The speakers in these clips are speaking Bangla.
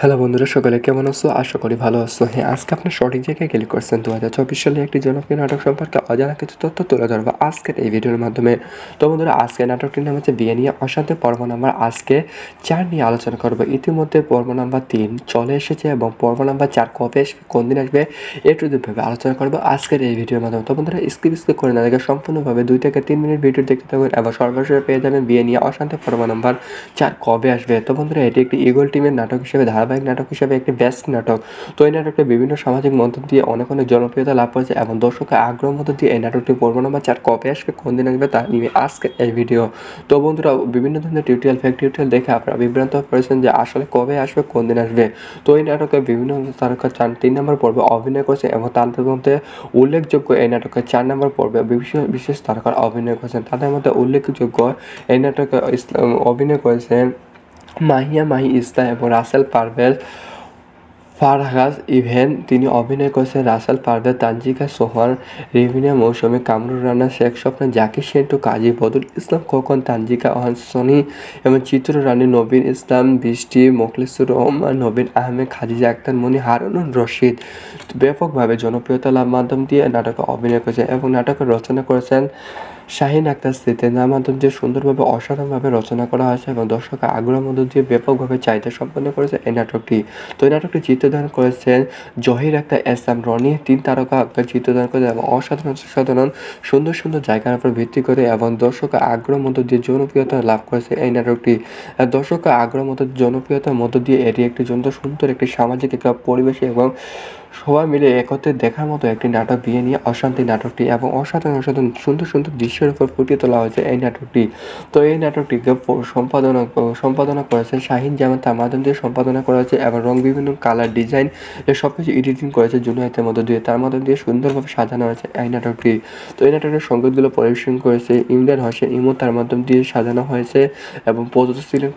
হ্যালো বন্ধুরা, সকলে কেমন আছো? আশা করি ভালো আছো। হ্যাঁ, আজকে আপনার সঠিক জায়গায় ক্লিক করছেন। 2024 সালে একটি জনপ্রিয় নাটক সম্পর্কে অজানা কিছু তথ্য তুলে ধরবো আজকের এই ভিডিওর মাধ্যমে। তো বন্ধুরা, আজকের নাটকটির নাম হচ্ছে বিয়ে নিয়ে অশান্তি পর্ব নাম্বার আজকে 4 নিয়ে আলোচনা করবো। ইতিমধ্যে পর্ব নাম্বার 3 চলে এসেছে এবং পর্ব নাম্বার 4 কবে আসবে, কোন দিন আসবে, একটু ভাবে আলোচনা করবো আজকের এই ভিডিওর মাধ্যমে। তো বন্ধুরা, স্কিপ করে না দেখে সম্পূর্ণভাবে 2 থেকে 3 মিনিট ভিডিও দেখতে থাকুন এবং সর্বশেষে পেয়ে যাবেন বিয়ে নিয়ে অশান্তি পর্ব নাম্বার 4 কবে আসবে। তো বন্ধুরা, এটি একটি ইগল টিমের নাটক হিসেবে, ধারাবাহিক নাটক হিসেবে একটি বেস্ট নাটক। তো এই নাটকটি বিভিন্ন সামাজিক মঞ্চ দিয়ে অনেক জনপ্রিয়তা লাভ করেছে এবং দর্শকের আগ্রহ মধ্য দিয়ে এই নাটকটি পর্ব নাম্বার 4 কবে আসবে, কোন দিন আসবে তা নিয়ে আজকে এই ভিডিও। তো বন্ধুরা, বিভিন্ন ধরনের টিউটোরিয়াল, ফেক টিউটোরিয়াল দেখে আপনারা বিভ্রান্ত হয়ে পড়েছেন যে আসলে কবে আসবে, কোন দিন আসবে। তো এই নাটকে বিভিন্ন তারকা 3 নম্বর পর্বে অভিনয় করেছে এবং তাদের মধ্যে উল্লেখযোগ্য এই নাটকে 4 নম্বর পর্বে বিশেষ তারকার অভিনয় করেছেন। তাদের মধ্যে উল্লেখযোগ্য এই নাটকে অভিনয় করেছেন মাহি ইসলাম এবং রাসেল পারভেজ ফারহাস ইভেন। তিনি অভিনয় করেছেন রাসেল পারভেজ, তানজিকা সোহান, রেভিনা মৌসুমী, কামরুল রানা, শেখ স্বপ্ন, জাকির সেন্টু, কাজী বদরুল ইসলাম খোকন, তানজিকা সনি এবং চিত্ররানী, নবীন ইসলাম, বৃষ্টি, মোখলেসুর রহমান, নবীন আহমেদ, খাদিজা আক্তার মনি, হারুনুর রশিদ ব্যাপকভাবে জনপ্রিয়তা লাভ মাধ্যম দিয়ে নাটকে অভিনয় করেছেন এবং নাটকের রচনা করেছেন শাহিন আক্তার স্মৃতি। যার মাধ্যম দিয়ে সুন্দরভাবে, অসাধারণভাবে রচনা করা হয়েছে এবং দর্শকের আগ্রহের মধ্য দিয়ে ব্যাপকভাবে চাহিদা সম্পন্ন করেছে এই নাটকটি। তো এই নাটকটি চিত্রধারণ করেছেন জহির আক্তার, এস.এম. রনি, 3 তারকা আক্তার চিত্রধারণ করেছে এবং অসাধারণ সুন্দর জায়গার উপর ভিত্তি করে এবং দর্শকের আগ্রহের মধ্য দিয়ে জনপ্রিয়তা লাভ করেছে এই নাটকটি। দর্শকের আগ্রহের মধ্য জনপ্রিয়তার মধ্য দিয়ে এটি একটি সুন্দর একটি সামাজিক একটা পরিবেশে এবং সবাই মিলে একত্রে দেখার মতো একটি নাটক বিয়ে নিয়ে অশান্তি নাটকটি এবং অসাধারণ সুন্দর দৃশ্যের উপর ফুটিয়ে তোলা হয়েছে এই নাটকটি। তো এই নাটকটিকে সম্পাদনা করেছে শাহিন জামান, তার মাধ্যম দিয়ে সম্পাদনা করা হয়েছে এবং বিভিন্ন কালার ডিজাইন সব কিছু এডিটিং করেছে জুনায়েতের মধ্য দিয়ে, তার মধ্য দিয়ে সুন্দরভাবে সাজানো হয়েছে এই নাটকটি। তো এই নাটকের সংগীতগুলো পরিবেশন করেছে ইমরান হোসেন ইমো, তার মাধ্যম দিয়ে সাজানো হয়েছে এবং প্রযোজক ছিলেন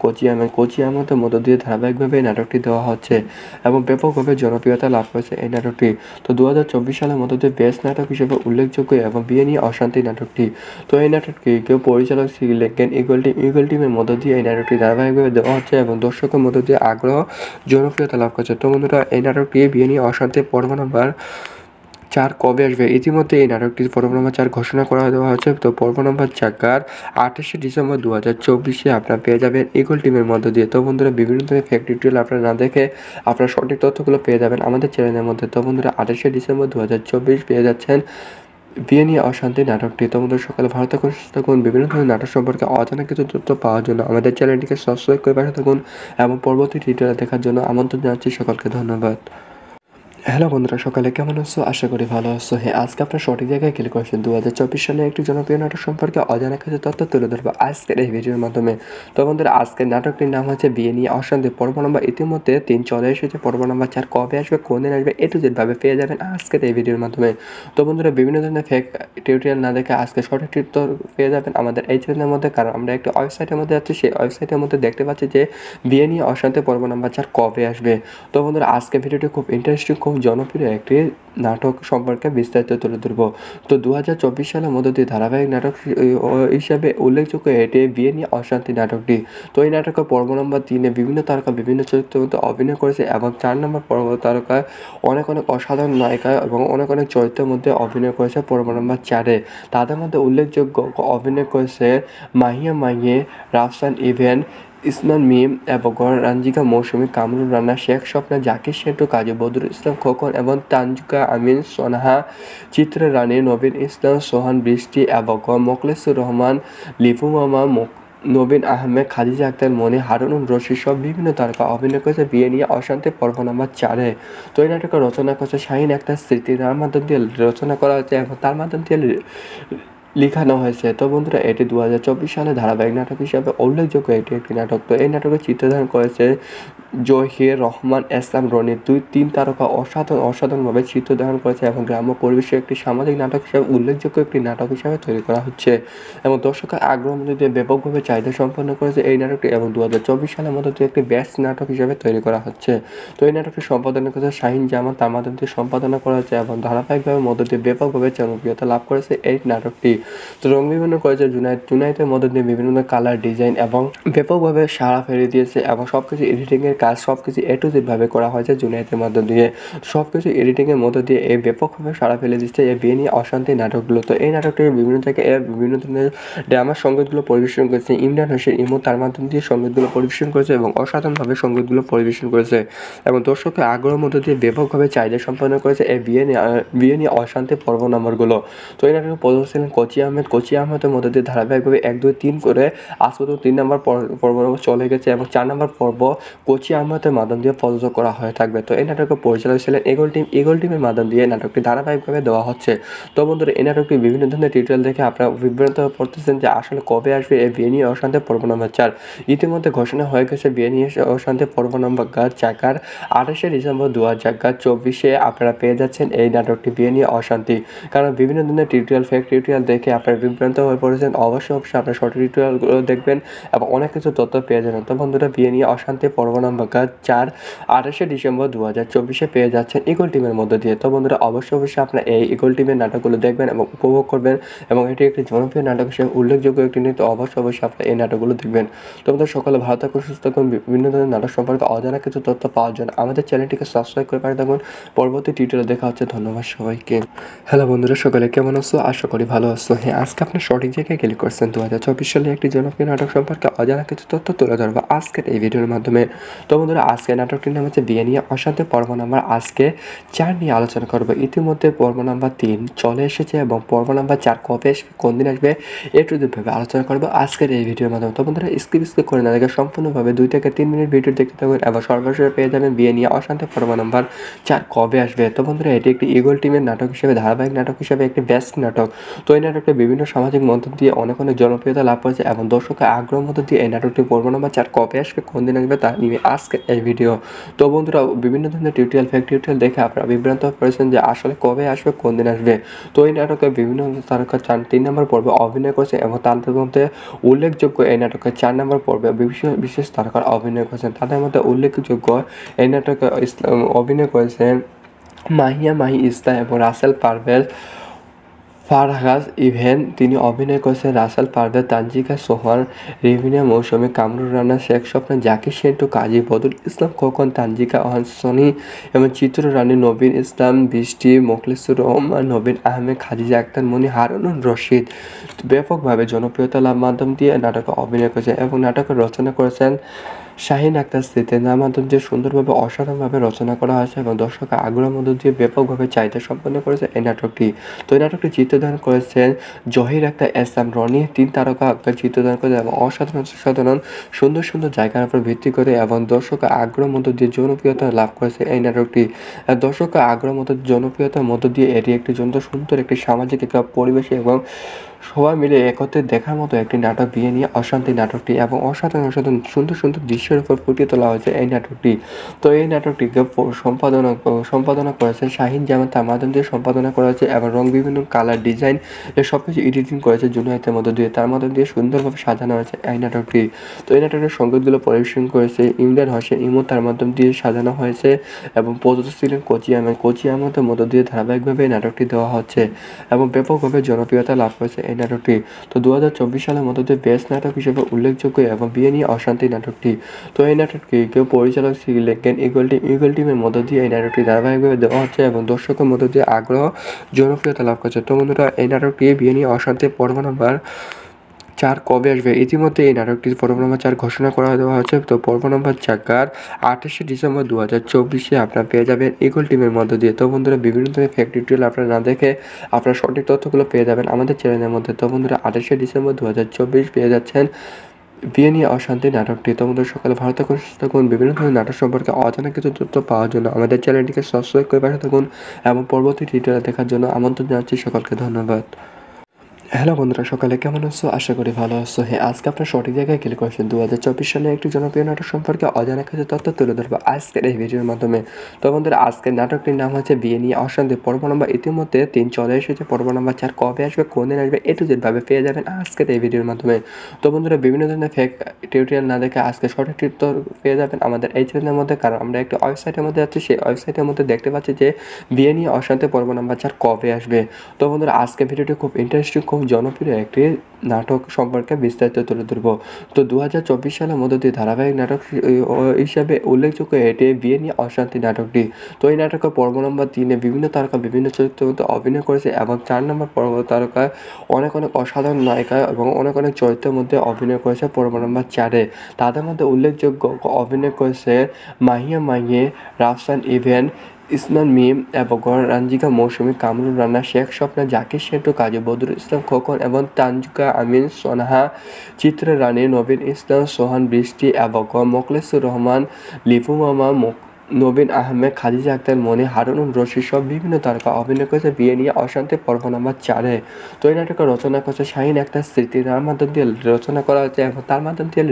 কোচি আহমেদের মধ্য দিয়ে ধারাবাহিকভাবে এই নাটকটি দেওয়া হচ্ছে এবং ব্যাপকভাবে জনপ্রিয়তা লাভ করেছে এই নাটকটি। তো 2024 সালের মধ্যে বেস্ট নাটক হিসেবে উল্লেখযোগ্য এবং বিয়ে নিয়ে অশান্তি নাটকটি। তো এই নাটকটি কেউ পরিচালক ছিলেন ইগল টিমের মধ্য দিয়ে এই নাটকটি ধারাবাহিকভাবে দেওয়া হচ্ছে এবং দর্শকের মধ্য দিয়ে আগ্রহ জনপ্রিয়তা লাভ করছে। তো বন্ধুরা, এই নাটকটি বিয়ে নিয়ে অশান্তি পর্ব নাম্বার 4 কবে আসবে? ইতিমধ্যে এই নাটকটির পর্ব নম্বর 4 ঘোষণা করে দেওয়া হয়েছে। তো পর্ব নম্বর 4 28শে ডিসেম্বর 2024 আপনারা পেয়ে যাবেন ইগল টিমের মধ্য দিয়ে। তো বন্ধুরা, বিভিন্ন ধরনের ফেক টিউটোরিয়াল আপনারা না দেখে আপনারা সঠিক তথ্যগুলো পেয়ে যাবেন আমাদের চ্যানেলের মধ্যে। তো বন্ধুরা, 28শে ডিসেম্বর 2024 পেয়ে যাচ্ছেন বিয়ে নিয়ে অশান্তি নাটকটি। তো বন্ধুরা, সকালে ভালো থাকুন, সুস্থ থাকুন। বিভিন্ন ধরনের নাটক সম্পর্কে অজানা কিছু তথ্য পাওয়ার জন্য আমাদের চ্যানেলটিকে সাবস্ক্রাইব করে পাশে থাকুন এবং পরবর্তী টিউটোরিয়াল দেখার জন্য আমন্ত্রণ জানাচ্ছি সকলকে। ধন্যবাদ। হ্যালো বন্ধুরা, সকালে কেমন আছো? আশা করি ভালো আছো। হ্যাঁ, আজকে আপনার সঠিক জায়গায় ক্লিক করেছেন। 2024 সালে একটি জনপ্রিয় নাটক সম্পর্কে অজানা কিছু তথ্য তুলে ধরবো আজকের এই ভিডিওর মাধ্যমে। তো বন্ধুরা, আজকের নাটকটির নাম হচ্ছে বিয়ে নিয়ে অশান্তি পর্ব নম্বর ইতিমধ্যে 3 চলে এসেছে। পর্ব নম্বর 4 কবে আসবে, কোন দিন আসবে, A to Z ভাবে পেয়ে যাবেন আজকের এই ভিডিওর মাধ্যমে। তো বন্ধুরা, বিভিন্ন ধরনের ফেক টিউটোরিয়াল না দেখে আজকে সঠিক উত্তর পেয়ে যাবেন আমাদের এই চ্যানেলের মধ্যে, কারণ আমরা একটি ওয়েবসাইটের মধ্যে যাচ্ছি। সেই ওয়েবসাইটের মধ্যে দেখতে পাচ্ছি যে বিয়ে নিয়ে অশান্তি পর্ব নম্বর 4 কবে আসবে। তো বন্ধুরা, আজকে ভিডিওটি খুব ইন্টারেস্টিং, খুব জনপ্রিয় একটি নাটক সম্পর্কে বিস্তারিত তুলে ধরবো। তো 2024 সালের মধ্য দিয়ে ধারাবাহিক নাটক হিসাবে উল্লেখযোগ্য এটি বিয়ে নিয়ে অশান্তি নাটকটি। তো এই নাটকের পর্ব নম্বর 3 বিভিন্ন তারকা বিভিন্ন চরিত্রের মধ্যে অভিনয় করেছে এবং 4 নম্বর পর্ব তারকায় অনেক অসাধারণ নায়িকা এবং অনেক চরিত্রের মধ্যে অভিনয় করেছে পর্ব নম্বর 4-এ। তাদের মধ্যে উল্লেখযোগ্য অভিনয় করেছে মাহি, রাফসান ইভেন, ইসমান মিম এবং তানজিকা মৌসুমী, কামরুল রানা, শেখ স্বপ্ন, জাকির সেন্টু, কাজী বদরুল ইসলাম খোকন এবং তানজিকা আমিন, সোনাহা, চিত্ররানী, নবীন ইসলাম, সোহান, বৃষ্টি এবং মোখলেসুর রহমান, লিপু মামা, নবীন আহমেদ, খাদিজা আক্তার মনি, হারুনুর রশিদ সব বিভিন্ন তারকা অভিনয় করেছে বিয়ে নিয়ে অশান্তি পর্ব নম্বর 4-এ। তো এই নাটকের রচনা করেছে শাহিন আক্তার স্মৃতি, তার মাধ্যম দিয়ে রচনা করা হয়েছে এবং তার মাধ্যম দিয়ে লিখানো হয়েছে। তো বন্ধুরা, এটি 2024 সালে ধারাবাহিক নাটক হিসাবে উল্লেখযোগ্য এটি একটি নাটক। তো এই নাটকের চিত্রধারণ করেছে জহির রহমান, এস.এম. রনি, 2-3 তারকা অসাধারণভাবে চিত্রধারণ করেছে এবং গ্রাম্য পরিবেশে একটি সামাজিক নাটক হিসাবে উল্লেখযোগ্য একটি নাটক হিসাবে তৈরি করা হচ্ছে এবং দর্শকের আগ্রহ মধ্যে দিয়ে ব্যাপকভাবে চাহিদা সম্পন্ন করেছে এই নাটকটি এবং 2024 সালের মধ্যে দিয়ে একটি বেস্ট নাটক হিসাবে তৈরি করা হচ্ছে। তো এই নাটকটি সম্পাদনা করেছে শাহিন জামান, তার মাধ্যম দিয়ে সম্পাদনা করা হচ্ছে এবং ধারাবাহিকভাবে মধ্য দিয়ে ব্যাপকভাবে জনপ্রিয়তা লাভ করেছে এই নাটকটি। তো রং বিভিন্ন করেছে জুনায়েতের মধ্যে দিয়ে বিভিন্ন কালার ডিজাইন এবং ব্যাপকভাবে সাড়া ফেলে দিয়েছে এবং সব কিছু এডিটিংয়ের কাজ সব কিছু এ টু জেড ভাবে করা হয়েছে জুনায়েদের মধ্য দিয়ে, সব কিছু এডিটিংয়ের মধ্য দিয়ে এই ব্যাপকভাবে সাড়া ফেলে দিচ্ছে এই বিয়ে নিয়ে অশান্তি নাটকগুলো। তো এই নাটকটির বিভিন্ন জায়গায় বিভিন্ন ধরনের ড্রামার সঙ্গীতগুলো পরিবেশন করেছে ইমরান হোসেন ইমো, তার মাধ্যম দিয়ে সঙ্গীতগুলো পরিবেশন করেছে এবং অসাধারণভাবে সঙ্গীতগুলো পরিবেশন করেছে এবং দর্শকের আগ্রহের মধ্য দিয়ে ব্যাপকভাবে চাহিদা সম্পন্ন করেছে এই বিয়ে নিয়ে অশান্তি পর্ব নম্বরগুলো। তো এই নাটকে প্রযোজক ছিলেন কোচি আহমেদ। কোচি আহমেদের মধ্যে দিয়ে ধারাবাহিকভাবে 1, 2, 3 করে আজ পর্যন্ত 3 নম্বর পর্ব চলে গেছে এবং 4 নম্বর পর্ব কোচি আহমেদের মাধ্যম দিয়ে প্রযোজক করা হয়ে থাকবে। তো এই নাটকের পরিচালক ছিলেন ইগল টিমের মাধ্যম দিয়ে নাটকটি ধারাবাহিকভাবে দেওয়া হচ্ছে। তো বন্ধুরা এই নাটকটি বিভিন্ন ধরনের টিউটোরিয়াল দেখে আপনারা বিভ্রান্ত পড়তেছেন যে আসলে কবে আসবে এই বিয়ে নিয়ে অশান্তি পর্ব নম্বর 4। ইতিমধ্যে ঘোষণা হয়ে গেছে বিয়ে নিয়ে অশান্তি পর্ব নম্বর 4 28শে ডিসেম্বর 2024 আপনারা পেয়ে যাচ্ছেন এই নাটকটি বিয়ে নিয়ে অশান্তি। কারণ বিভিন্ন ধরনের টিউটোরিয়াল ফেক টিউটোরিয়াল দেখে আপনারা বিভ্রান্ত হয়ে পড়েছেন। অবশ্যই আপনারা সঠিক টিউটোরিয়ালগুলো দেখবেন এবং অনেক কিছু তথ্য পেয়ে যাবেন। তো বন্ধুরা বিয়ে নিয়ে অশান্তি পর্ব নম্বর 4 28শে ডিসেম্বর 2024 পেয়ে যাচ্ছেন ইগল টিমের মধ্য দিয়ে। তো বন্ধুরা অবশ্যই আপনারা এই ইগল টিমের নাটকগুলো দেখবেন এবং উপভোগ করবেন এবং এটি একটি জনপ্রিয় নাটক হিসেবে উল্লেখযোগ্য একটি নিয়ে। তো অবশ্যই আপনারা এই নাটকগুলো দেখবেন। তো আমাদের সকালে ভালো থাকুন, সুস্থ থাকুন। বিভিন্ন ধরনের নাটক সম্পর্কে অজানা কিছু তথ্য পাওয়ার জন্য আমাদের চ্যানেলটিকে সাবস্ক্রাইব করে পাঠিয়ে থাকুন। পরবর্তী টিউটোরিয়ালে দেখা হচ্ছে। ধন্যবাদ সবাইকে। হ্যালো বন্ধুরা, সকালে কেমন আছো? আশা করি ভালো আছো। হ্যাঁ, আজকে আপনার সঠিক জায়গায় ক্লিক করছেন। 2024 সালে একটি জনপ্রিয় নাটক সম্পর্কে অজানা কিছু তথ্য তুলে ধরবো আজকের এই ভিডিওর মাধ্যমে। তো বন্ধুরা আজকের নাটকটির নাম হচ্ছে বিয়ে নিয়ে অশান্তি পর্ব নাম্বার আজকে 4 নিয়ে আলোচনা করবো। ইতিমধ্যে পর্ব নাম্বার 3 চলে এসেছে এবং পর্ব নাম্বার 4 কবে আসবে, কোন দিন আসবে, এ টু জেড ভাবে আলোচনা করবো আজকের এই ভিডিওর মাধ্যমে। তো বন্ধুরা স্কিপ করে না দেখে সম্পূর্ণভাবে 2 থেকে 3 মিনিট ভিডিও দেখতে থাকবেন এবং সর্বশেষে পেয়ে যাবেন বিয়ে নিয়ে অশান্তি পর্ব নাম্বার 4 কবে আসবে। তো বন্ধুরা এটি একটি ইগল টিমের নাটক হিসেবে ধারাবাহিক নাটক হিসেবে একটি বেস্ট নাটক। তো এই নাটকটি বিভিন্ন সামাজিক মঞ্চ দিয়ে অনেক জনপ্রিয়তা লাভ করেছে এবং দর্শকের আগ্রহ মধ্য দিয়ে এই নাটকটি পর্ব নাম্বার 4 কবে আসবে, কোন দিন আসবে তা নিয়ে আজকে এই ভিডিও। তো বন্ধুরা বিভিন্ন ধরনের টিউটোরিয়াল ফেক টিউটোরিয়াল দেখে আপনারা বিভ্রান্ত করেছেন যে আসলে কবে আসবে, কোন দিন আসবে। তো এই নাটকে বিভিন্ন তারকা 3 নম্বর পর্বে অভিনয় করেছে এবং তাদের মধ্যে উল্লেখযোগ্য এই নাটকে 4 নম্বর পর্বে বিশেষ তারকার অভিনয় করেছেন। তাদের মধ্যে উল্লেখযোগ্য এই নাটকে অভিনয় করেছেন মাহি ইসলাম এবং রাসেল পারভেজ ফারহাজ ইভেন। তিনি অভিনয় করেছেন রাসেল পারভেজ, তানজিকা সোহান, রিভিনা মৌসুমী, কামরুল রানা, শেখ স্বপ্ন, জাকির সেন্টু, কাজী বদুল ইসলাম খোকন, তানজিকা সনি এবং চিত্ররানী, নবীন ইসলাম, বৃষ্টি, মোখলেসুর রহমান, নবীন আহমেদ, খাদিজা আক্তার মনি, হারুনুর রশিদ ব্যাপকভাবে জনপ্রিয়তা লাভ মাধ্যম দিয়ে নাটকে অভিনয় করেছেন এবং নাটকের রচনা করেছেন শাহিন আক্তার স্মৃতি। যার মাধ্যমে যে সুন্দরভাবে অসাধারণভাবে রচনা করা হয়েছে এবং দর্শকের আগ্রহের মধ্য দিয়ে ব্যাপকভাবে চাহিদা সম্পন্ন করেছে এই নাটকটি। তো এই নাটকটি চিত্রধারণ করেছেন জহির আক্তার এসএম রনি, 3 তারকা আক্তার চিত্রধারণ করেছে এবং অসাধারণ সুন্দর জায়গার উপর ভিত্তি করে এবং দর্শকের আগ্রহের মধ্য দিয়ে জনপ্রিয়তা লাভ করেছে এই নাটকটি। দর্শকের আগ্রহের মধ্য জনপ্রিয়তার মধ্য দিয়ে এটি একটি সুন্দর একটি সামাজিক একটা পরিবেশ এবং সবাই মিলে একত্রে দেখার মতো একটি নাটক বিয়ে নিয়ে অশান্তি নাটকটি এবং অসাধারণ সুন্দর দৃশ্যের উপর ফুটিয়ে তোলা হয়েছে এই নাটকটি। তো এই নাটকটিকে সম্পাদনা করেছেন শাহিন জামান, তার মাধ্যম দিয়ে সম্পাদনা করা হয়েছে এবং বিভিন্ন কালার ডিজাইন সব কিছু এডিটিং করেছে জুনায়েদের মধ্য দিয়ে, তার মাধ্যম দিয়ে সুন্দরভাবে সাজানো হয়েছে এই নাটকটি। তো এই নাটকের সঙ্গীতগুলো পরিবেশন করেছে ইমরান হোসেন ইমো, তার মাধ্যম দিয়ে সাজানো হয়েছে এবং প্রযোজক ছিলেন কোচি আহমেদের মধ্য দিয়ে ধারাবাহিকভাবে এই নাটকটি দেওয়া হচ্ছে এবং ব্যাপকভাবে জনপ্রিয়তা লাভ করেছে এই নাটকটি। তো 2024 সালের মধ্যে দিয়ে বেস্ট নাটক হিসেবে উল্লেখযোগ্য এবং বিয়ে নিয়ে অশান্তি নাটকটি। তো এই নাটকটি কেউ পরিচালক ছিলেন ইগল টিমের মধ্য দিয়ে এই নাটকটি ধারাবাহিকভাবে দেওয়া হচ্ছে এবং দর্শকের মধ্য দিয়ে আগ্রহ জনপ্রিয়তা লাভ করছে। তো বন্ধুরা এই নাটকটি বিয়ে নিয়ে অশান্তি পর্ব নাম্বার 4 কবে আসবে, ইতিমধ্যে এই নাটকটির পর্ব নম্বর 4 ঘোষণা করে দেওয়া হয়েছে। তো পর্ব নম্বর 4 28শে ডিসেম্বর 2024 আপনারা পেয়ে যাবেন ইগল টিমের মধ্য দিয়ে। তো বন্ধুরা বিভিন্ন ধরনের ফেক টিউটোরিয়াল আপনারা না দেখে আপনারা সঠিক তথ্যগুলো পেয়ে যাবেন আমাদের চ্যানেলের মধ্যে। তো বন্ধুরা 28শে ডিসেম্বর 2024 পেয়ে যাচ্ছেন বিয়ে নিয়ে অশান্তি নাটকটি। তো আমাদের সকালে ভালো থাকুন, সুস্থ থাকুন। বিভিন্ন ধরনের নাটক সম্পর্কে অজানা কিছু তথ্য পাওয়ার জন্য আমাদের চ্যানেলটিকে সাবস্ক্রাইব করে পাশে থাকুন এবং পরবর্তী টিউটোরিয়াল দেখার জন্য আমন্ত্রণ জানাচ্ছি সকলকে। ধন্যবাদ। হ্যালো বন্ধুরা, সকালে কেমন আছো? আশা করি ভালো আছো। হ্যাঁ, আজকে আপনার সঠিক জায়গায় ক্লিক করেছেন। 2024 সালে একটি জনপ্রিয় নাটক সম্পর্কে অজানা কিছু তথ্য তুলে ধরবো আজকের এই ভিডিওর মাধ্যমে। তো বন্ধুরা আজকের নাটকটির নাম হচ্ছে বিয়ে নিয়ে অশান্তি পর্ব নম্বর ইতিমধ্যে 3 চলে এসেছে। পর্ব নম্বর 4 কবে আসবে, কোন দিন আসবে, এ টু জেড ভাবে পেয়ে যাবেন আজকের এই ভিডিওর মাধ্যমে। তো বন্ধুরা বিভিন্ন ধরনের ফেক টিউটোরিয়াল না দেখে আজকে সঠিক উত্তর পেয়ে যাবেন আমাদের এই চ্যানেলের মধ্যে, কারণ আমরা একটি ওয়েবসাইটের মধ্যে আছি। সেই ওয়েবসাইটের মধ্যে দেখতে পাচ্ছি যে বিয়ে নিয়ে অশান্তি পর্ব নম্বর 4 কবে আসবে। তো বন্ধুরা আজকে ভিডিওটি খুব ইন্টারেস্টিং, খুব খুব জনপ্রিয় একটি নাটক সম্পর্কে বিস্তারিত তুলে ধরব। তো 2024 সালের মধ্য দিয়ে ধারাবাহিক নাটক হিসাবে উল্লেখযোগ্য এটি বিয়ে নিয়ে অশান্তি নাটকটি। তো এই নাটকের পর্ব নম্বর 3-এ বিভিন্ন তারকা বিভিন্ন চরিত্রের মধ্যে অভিনয় করেছে এবং 4 নম্বর পর্ব তারকায় অনেক অসাধারণ নায়িকা এবং অনেক চরিত্রের মধ্যে অভিনয় করেছে পর্ব নম্বর 4-এ। তাদের মধ্যে উল্লেখযোগ্য অভিনয় করেছে মাহিয়া মাহিয়ে, রাফসান ইভেন, ইসমান মিম এবং রাঞ্জিকা মৌসুমী, কামরুল রানা, শেখ স্বপ্না, জাকির সেন্টু, কাজী বদরুল ইসলাম খোকন এবং তানজুকা আমিন, সোনাহা, চিত্রা রানী, নবীন ইসলাম, সোহান বৃষ্টি এবং মোখলেসুর রহমান, লিপু মামা, নবীন আহমেদ, খাদিজা আক্তার মনি, হারুনুর রশিদ সব বিভিন্ন তারকা অভিনয় করেছে বিয়ে নিয়ে অশান্তি পর্ব নম্বর 4-এ। তো এই নাটকের রচনা করেছে শাহিন আক্তার স্মৃতি, তার মাধ্যম দিয়ে রচনা করা হয়েছে এবং তার মাধ্যম দিয়ে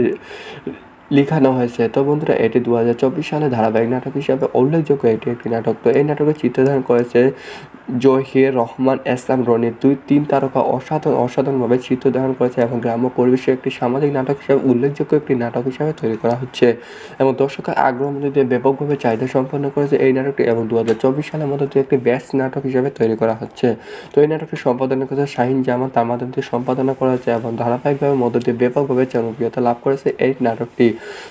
লিখানো হয়েছে। তো বন্ধুরা, এটি 2024 সালে ধারাবাহিক নাটক হিসাবে উল্লেখযোগ্য একটি নাটক। তো এই নাটকের চিত্রধারণ করেছে জহির রহমান, এসলাম রনি, 2-3 তারকা অসাধারণভাবে চিত্রধারণ করেছে এবং গ্রাম্য পরিবেশে একটি সামাজিক নাটক হিসাবে উল্লেখযোগ্য একটি নাটক হিসাবে তৈরি করা হচ্ছে এবং দর্শকের আগ্রহ মধ্যে দিয়ে ব্যাপকভাবে চাহিদা সম্পন্ন করেছে এই নাটকটি এবং 2024 সালের মধ্যে দিয়ে একটি বেস্ট নাটক হিসাবে তৈরি করা হচ্ছে। তো এই নাটকটি সম্পাদনা করেছে শাহিন জামান, তার মাধ্যম দিয়ে সম্পাদনা করা হয়েছে এবং ধারাবাহিকভাবে মধ্য দিয়ে ব্যাপকভাবে জনপ্রিয়তা লাভ করেছে এই নাটকটি।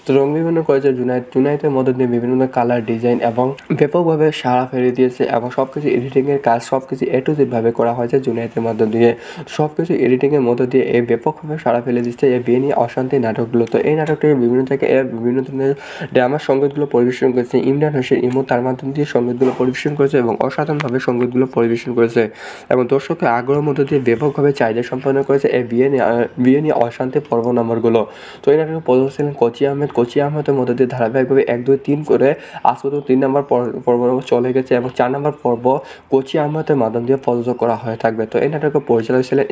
তো রং বিভিন্ন করেছে জুনাইদের মধ্য দিয়ে বিভিন্ন কালার ডিজাইন এবং ব্যাপকভাবে সাড়া ফেলে দিয়েছে এবং সবকিছু এডিটিংয়ের কাজ সবকিছু A to Z ভাবে করা হয়েছে জুনাইদের মধ্য দিয়ে। সবকিছু এডিটিংয়ের মধ্য দিয়ে এই ব্যাপকভাবে সাড়া ফেলে দিচ্ছে এই বিয়ে নিয়ে অশান্তি নাটকগুলো। তো এই নাটকটি বিভিন্ন জায়গায় বিভিন্ন ধরনের ড্রামার সঙ্গীতগুলো পরিবেশন করেছে ইমরান হোসেন ইমো, তার মাধ্যম দিয়ে সঙ্গীতগুলো পরিবেশন করেছে এবং অসাধারণভাবে সঙ্গীতগুলো পরিবেশন করেছে এবং দর্শকের আগ্রহের মধ্য দিয়ে ব্যাপকভাবে চাহিদা সম্পন্ন করেছে এই বিয়ে নিয়ে অশান্তি পর্ব নম্বরগুলো। তো এই নাটকে প্রদর্শন ছিলেন কোচি আহমেদের মধ্যে দিয়ে ধারাবাহিকভাবে 1, 2, 3 করে আজ পর্যন্ত 3 নম্বর পর্ব চলে গেছে এবং 4 নম্বর পর্ব কোচি আহমেদের মাধ্যম দিয়ে প্রযোজক করা হয়ে থাকবে। তো এই নাটকের পরিচালক ছিলেন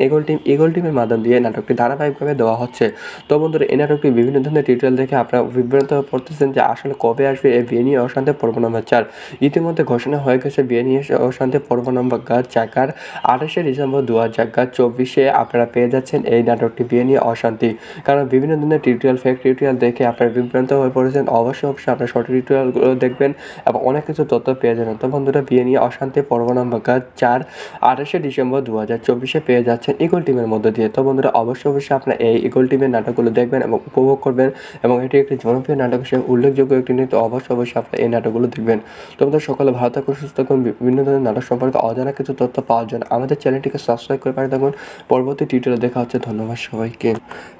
ইগল টিমের মাধ্যম দিয়ে নাটকটি ধারাবাহিকভাবে দেওয়া হচ্ছে। তো বন্ধুরা, এই নাটকটি বিভিন্ন ধরনের টিউটোরিয়াল দেখে আপনারা বিভ্রান্ত হয়ে পড়তেছেন যে আসলে কবে আসবে এই বিয়ে নিয়ে অশান্তি পর্ব নম্বর 4। ইতিমধ্যে ঘোষণা হয়ে গেছে বিয়ে নিয়ে অশান্তি পর্ব নম্বর 4 28শে ডিসেম্বর 2024 আপনারা পেয়ে যাচ্ছেন এই নাটকটি বিয়ে নিয়ে অশান্তি। কারণ বিভিন্ন ধরনের ফেক টিউটোরিয়াল দেখে আপনারা বিভ্রান্ত হয়ে পড়েছেন। অবশ্যই আপনার সঠিক টিউটোরিয়ালগুলো দেখবেন এবং অনেক কিছু তথ্য পেয়ে যাবেন। তো বন্ধুরা, বিয়ে নিয়ে অশান্তি পর্ব নম্বর 4 28শে ডিসেম্বর 2024 পেয়ে যাচ্ছেন ইগল টিমের মধ্যে দিয়ে। তো বন্ধুরা, অবশ্যই আপনারা এই ইগল টিমের নাটকগুলো দেখবেন এবং উপভোগ করবেন এবং এটি একটি জনপ্রিয় নাটক হিসেবে উল্লেখযোগ্য একটি নিয়ে। তো অবশ্যই আপনারা এই নাটকগুলো দেখবেন। তো আমাদের সকালে ভালো থাকুন, সুস্থ থাকুন। বিভিন্ন ধরনের নাটক সম্পর্কে অজানা কিছু তথ্য পাওয়ার জন্য আমাদের চ্যানেলটিকে সাবস্ক্রাইব করে পাঠিয়ে থাকুন। পরবর্তী টিউটোরিয়ালে দেখা হচ্ছে। ধন্যবাদ সবাইকে।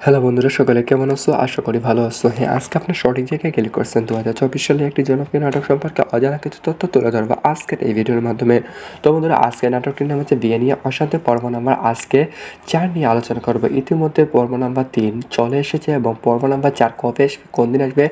হ্যালো বন্ধুরা, সকালে কেমন আছো? আশা করি ভালো আছো। হ্যাঁ, আজকে আপনার সঠিক জায়গায় ক্লিক করছেন। 2024 সালে একটি জনপ্রিয় নাটক সম্পর্কে অজানা কিছু তথ্য তুলে ধরবো আজকের এই ভিডিওর মাধ্যমে। তো বন্ধুরা, আজকের নাটকটির নাম হচ্ছে বিয়ে নিয়ে অশান্তি পর্ব নাম্বার আজকে 4 নিয়ে আলোচনা করবো। ইতিমধ্যে পর্ব নাম্বার 3 চলে এসেছে এবং পর্ব নাম্বার 4 কবে আসবে, কোন দিন আসবে,